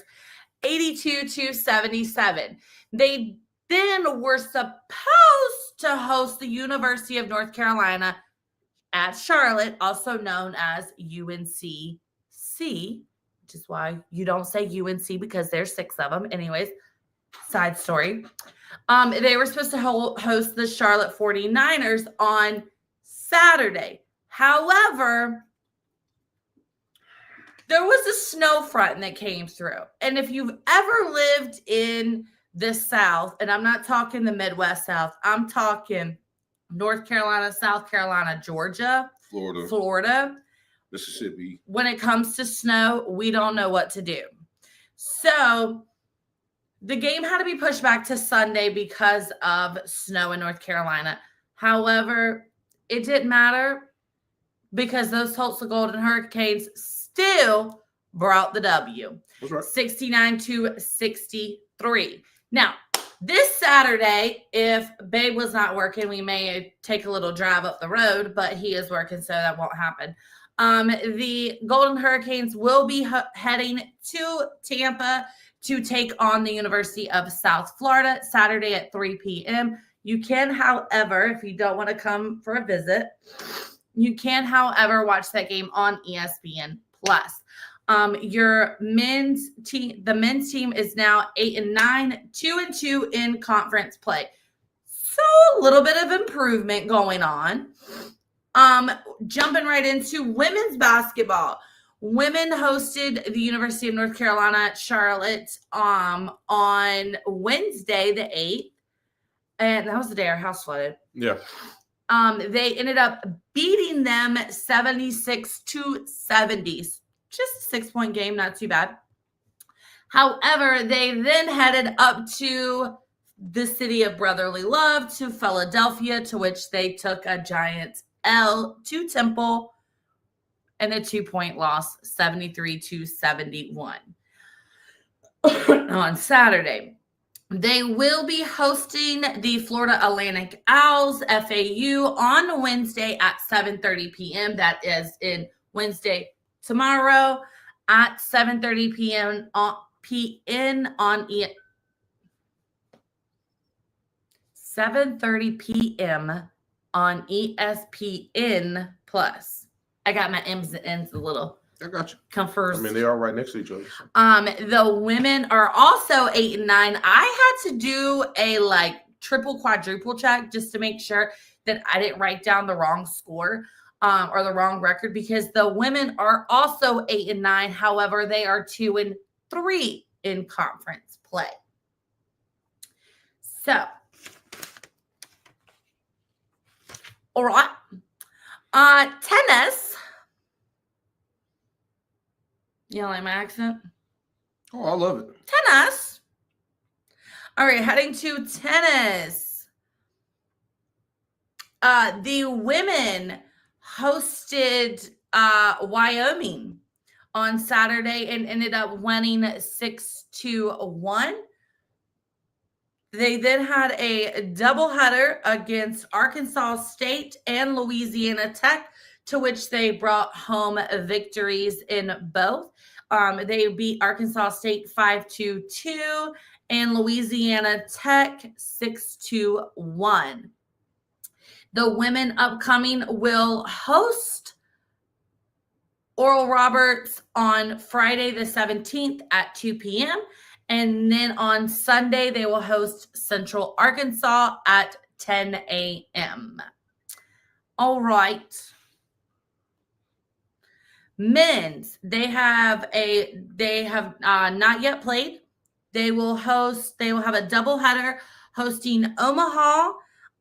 82-77. They then were supposed to host the University of North Carolina at Charlotte, also known as UNCC, which is why you don't say UNC because there's 6 of them. Anyways, side story. They were supposed to host the Charlotte 49ers on Saturday. However, there was a snow front that came through. And if you've ever lived in the South, and I'm not talking the Midwest South, I'm talking North Carolina, South Carolina, Georgia, Florida, Mississippi. When it comes to snow, we don't know what to do. So the game had to be pushed back to Sunday because of snow in North Carolina. However, it didn't matter because those Tulsa Golden Hurricanes still brought the W. That's right. 69-63. Now, this Saturday, if Babe was not working, we may take a little drive up the road, but he is working, so that won't happen. The Golden Hurricanes will be heading to Tampa to take on the University of South Florida Saturday at 3 p.m. You can, however, if you don't want to come for a visit, you can, however, watch that game on ESPN Plus. Your men's team, the men's team is now 8-9, 2-2 in conference play. So a little bit of improvement going on. Jumping right into women's basketball. Women hosted the University of North Carolina at Charlotte on Wednesday, the 8th. And that was the day our house flooded. Yeah. They ended up beating them 76-70. Just a 6-point game, not too bad. However, they then headed up to the city of brotherly love, to Philadelphia, to which they took a giant L to Temple and a 2-point loss, 73-71 on Saturday. They will be hosting the Florida Atlantic Owls, FAU, on Wednesday at 7:30 p.m. That is in Wednesday tomorrow at 7:30 p.m. on 7:30 p.m. on ESPN Plus. I got my M's and N's a little. I got you. Confers. I mean, they are right next to each other. The women are also 8-9. I had to do a triple quadruple check just to make sure that I didn't write down the wrong score or the wrong record, because the women are also 8-9. However, they are 2-3 in conference play. So, all right. Tennis. You don't like my accent? Oh, I love it. Tennis. All right, heading to tennis. The women hosted Wyoming on Saturday and ended up winning 6-1. They then had a doubleheader against Arkansas State and Louisiana Tech, to which they brought home victories in both. They beat Arkansas State 5-2 and Louisiana Tech 6-1. The women upcoming will host Oral Roberts on Friday the 17th at 2 p.m. And then on Sunday, they will host Central Arkansas at 10 a.m. All right. Men's, they have not yet played. They will have a doubleheader hosting Omaha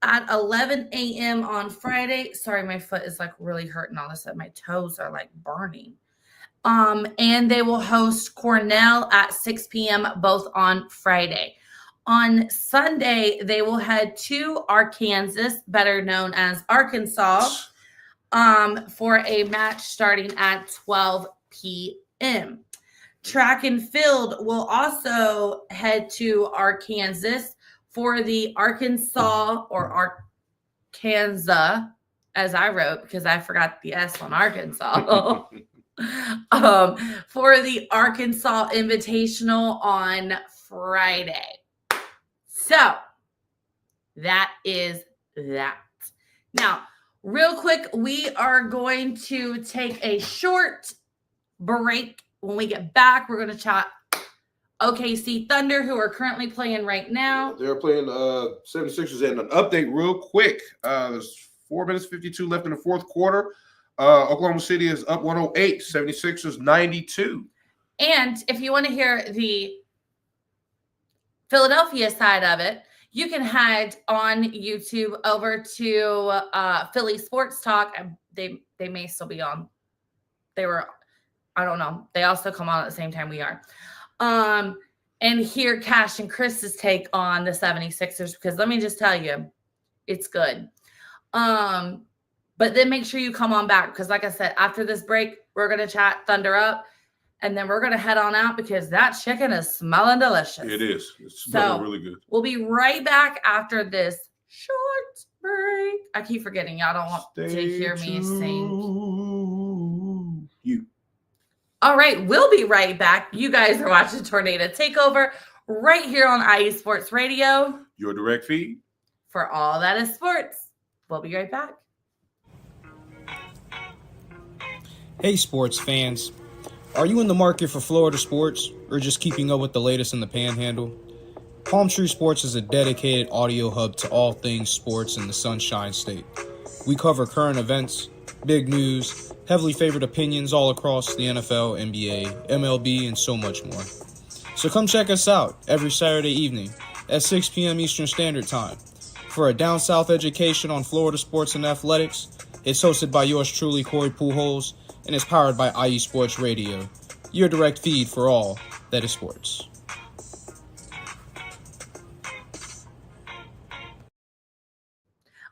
at 11 a.m. on Friday. Sorry, my foot is really hurting all of a sudden. My toes are burning. And they will host Cornell at 6 p.m. both on Friday. On Sunday, they will head to Arkansas, better known as Arkansas, for a match starting at 12 p.m. Track and field will also head to Arkansas for the Arkansas or Arkansas, as I wrote, because I forgot the S on Arkansas. For the Arkansas Invitational on Friday. So that is that. Now, real quick, we are going to take a short break. When we get back, we're going to chat OKC Thunder, who are currently playing right now. They're playing 76ers. And an update real quick. There's 4 minutes 52 left in the fourth quarter. Oklahoma City is up 108, 76ers 92. And if you want to hear the Philadelphia side of it, you can head on YouTube over to Philly Sports Talk. They may still be on. I don't know. They also come on at the same time we are. And hear Cash and Chris's take on the 76ers, because let me just tell you, it's good. But then make sure you come on back, because like I said, after this break, we're going to chat Thunder up, and then we're going to head on out because that chicken is smelling delicious. It is. It's smelling really good. We'll be right back after this short break. I keep forgetting. Y'all don't want to hear me sing. You. All right, we'll be right back. You guys are watching Tornado Takeover right here on IE Sports Radio. Your direct feed. For all that is sports. We'll be right back. Hey sports fans, are you in the market for Florida sports or just keeping up with the latest in the Panhandle? Palm Tree Sports is a dedicated audio hub to all things sports in the Sunshine State. We cover current events, big news, heavily favored opinions all across the NFL, NBA, MLB, and so much more. So come check us out every Saturday evening at 6 p.m. Eastern Standard Time for a down south education on Florida sports and athletics. It's hosted by yours truly, Corey Pujols, and is powered by IE Sports Radio, your direct feed for all that is sports.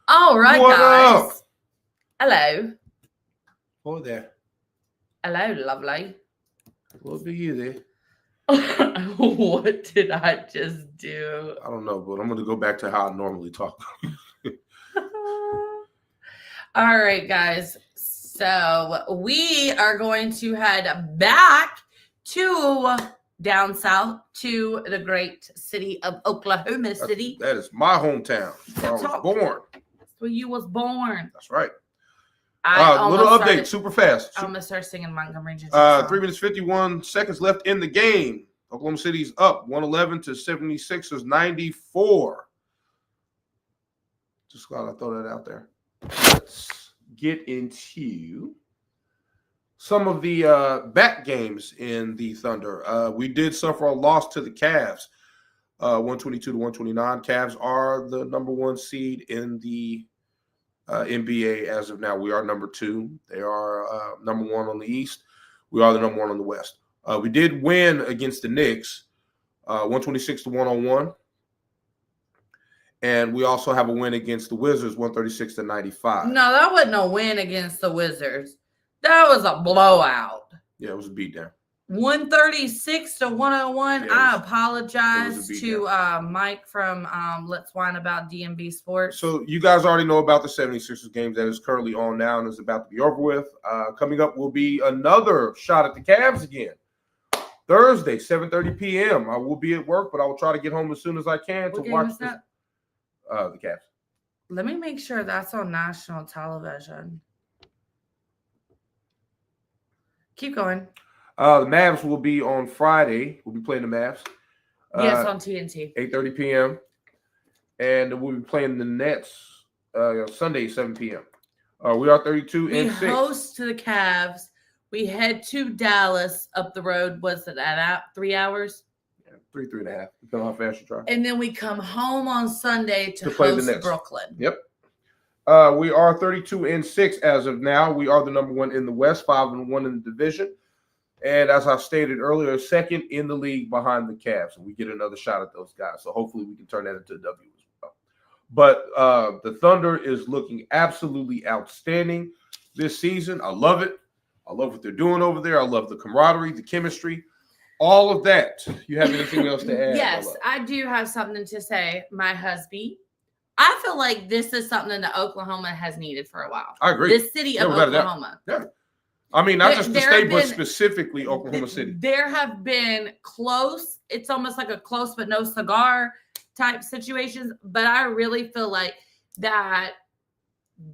All right, what guys. Up? Hello. Oh, there. Hello, lovely. What do you there? What did I just do? I don't know, but I'm going to go back to how I normally talk. All right, guys. So we are going to head back to down south to the great city of Oklahoma City. That is my hometown. Where I was born. That's where you was born. That's right. I little update, super fast. I'm gonna start singing Montgomery. 3 minutes 51 seconds left in the game. Oklahoma City's up 111 to 76ers 94. Just glad I throw that out there. Let's get into some of the back games in the Thunder. We did suffer a loss to the Cavs, 122 to 129. Cavs are the number one seed in the NBA as of now. We are number 2. They are number 1 on the East. We are the number 1 on the West. We did win against the Knicks, 126 to 101. And we also have a win against the Wizards, 136 to 95. No, that wasn't a win against the Wizards. That was a blowout. Yeah, it was a beatdown. 136 to 101. Yeah, I apologize to beatdown. Mike from Let's Whine About DMB Sports. So you guys already know about the 76ers games that is currently on now and is about to be over with. Coming up will be another shot at the Cavs again. Thursday, 7:30 p.m. I will be at work, but I will try to get home as soon as I can to watch this. The Cavs. Let me make sure that's on national television. Keep going. The Mavs will be on Friday. We'll be playing the Mavs. Yes, on TNT. 8:30 p.m. And we'll be playing the Nets Sunday, 7 p.m. We are 32 and 6. We host to the Cavs. We head to Dallas up the road. Was it at 3 hours? 3.5. Depending on how fast you try. And then we come home on Sunday to play the host Nets. Brooklyn. Yep. We are 32 and 6 as of now. We are the number 1 in the West, 5-1 in the division. And as I stated earlier, second in the league behind the Cavs. And we get another shot at those guys. So hopefully we can turn that into a W as well. But the Thunder is looking absolutely outstanding this season. I love it. I love what they're doing over there. I love the camaraderie, the chemistry, all of that. You have anything else to add? Yes, Bella? I do have something to say, my husband. I feel like this is something that Oklahoma has needed for a while. I agree. The city of Oklahoma. Yeah. I mean, not just the There state, have but been- specifically Oklahoma City. There have been close, it's almost like a close but no cigar type situations. But I really feel like that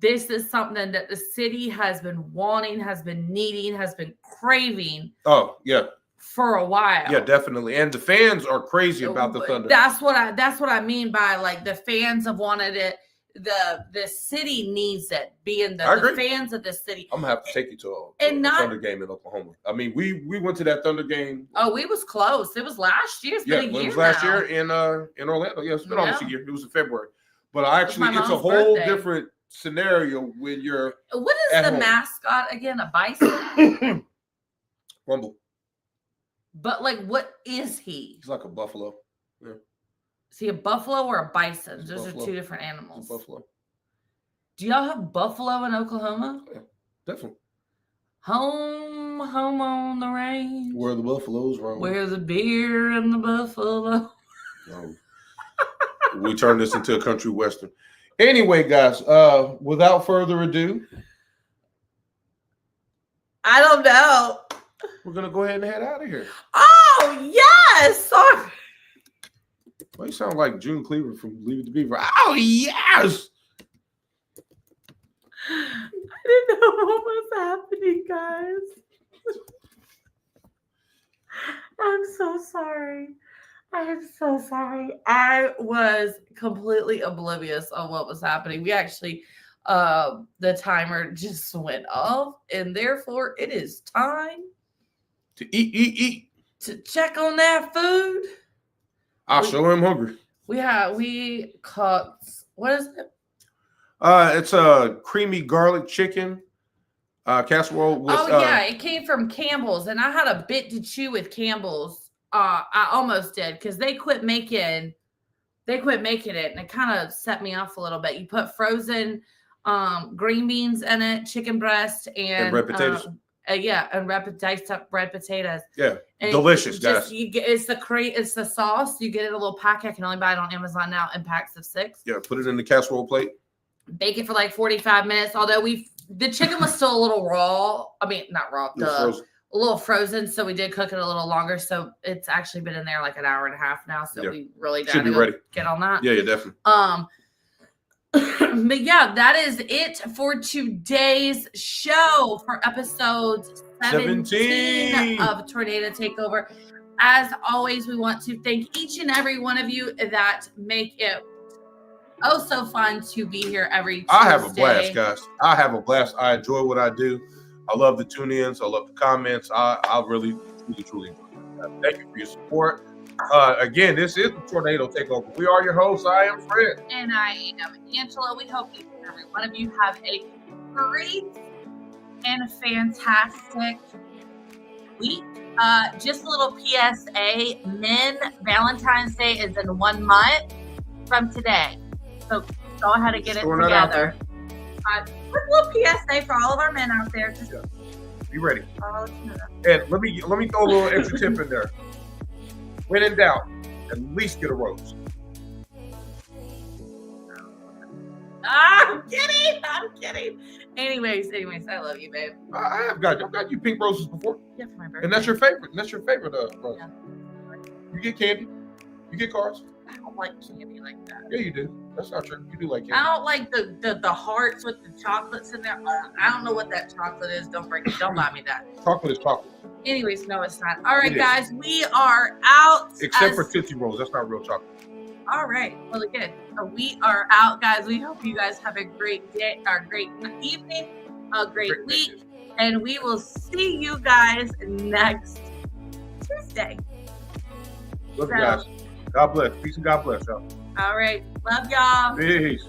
this is something that the city has been wanting, has been needing, has been craving Oh, yeah. for a while. Yeah, definitely. And the fans are crazy about the Thunder. That's what I mean by like the fans have wanted it. The city needs it, being I the agree. fans of the city. I'm gonna have to take you to a Thunder game in Oklahoma. I mean, we went to that Thunder game. Oh, we was close. It was last year. It's Yeah, been a it year was last now. year in Orlando. Yeah, it's been almost a Yeah. year. It was in February. But actually, my it's a mom's whole birthday. different scenario when you're What is at the home. mascot again? A bison? Rumble. But like, what is he? He's like a buffalo. Is he a buffalo or a bison? He's Those buffalo. are two different He's animals. a buffalo. Do y'all have buffalo in Oklahoma? Definitely. Home on the range, Where the buffaloes roam. where the beer and the buffalo. We turned this into a country western. Anyway, guys, without further ado, I don't know. we're gonna go ahead and head out of here. Oh yes, sorry. Well, you sound like June Cleaver from Leave It to Beaver. Oh yes. I didn't know what was happening, guys. I'm so sorry. I am so sorry. I was completely oblivious of what was happening. We actually, the timer just went off, and therefore it is time To eat. to check on that food. I'll show him hungry. We cooked, what is it? It's a creamy garlic chicken casserole with It came from Campbell's, and I had a bit to chew with Campbell's. I almost did because they quit making it, and it kind of set me off a little bit. You put frozen green beans in it, chicken breast, and red potatoes. And diced up red potatoes. Yeah, And delicious, guys. It's the sauce. You get it in a little pack. I can only buy it on Amazon now in packs of 6. Yeah, put it in the casserole plate. Bake it for like 45 minutes. Although the chicken was still a little raw. I mean, not raw. A little frozen, so we did cook it a little longer. So it's actually been in there like an hour and a half now. So we really should be gotta ready. Get on that. Yeah, definitely. But yeah, that is it for today's show for episode 17 of Tornado Takeover. As always, we want to thank each and every one of you that make it so fun to be here every Tuesday. I have a blast, guys. I have a blast. I enjoy what I do. I love the tune-ins. I love the comments. I really, truly enjoy it. Thank you for your support. Again, this is the Tornado Takeover. We are your hosts. I am Fred. And I am Angela. We hope each and every one of you have a great and fantastic week. Just a little PSA. Men, Valentine's Day is in 1 month from today. So go ahead and get it together. Quick little PSA for all of our men out there. Just be ready. And let me throw a little extra tip in there. When in doubt, at least get a rose. I'm kidding. Anyways, I love you, babe. I've got you pink roses before. Yeah, for my birthday. And that's your favorite rose. Yeah. You get candy. You get cards. I don't like candy like that. Yeah, you do. That's not true. You do like candy. I don't like the hearts with the chocolates in there. I don't know what that chocolate is. Don't buy me that. Chocolate is chocolate. Anyways, no, it's not. All right, It is. guys, we are out. Except for Tootsie Rolls. That's not real chocolate. All right. Well, again, we are out, guys. We hope you guys have a great day, or great evening, a great week, and we will see you guys next Tuesday. Love you guys. God bless. Peace and God bless, y'all. All right. Love y'all. Peace.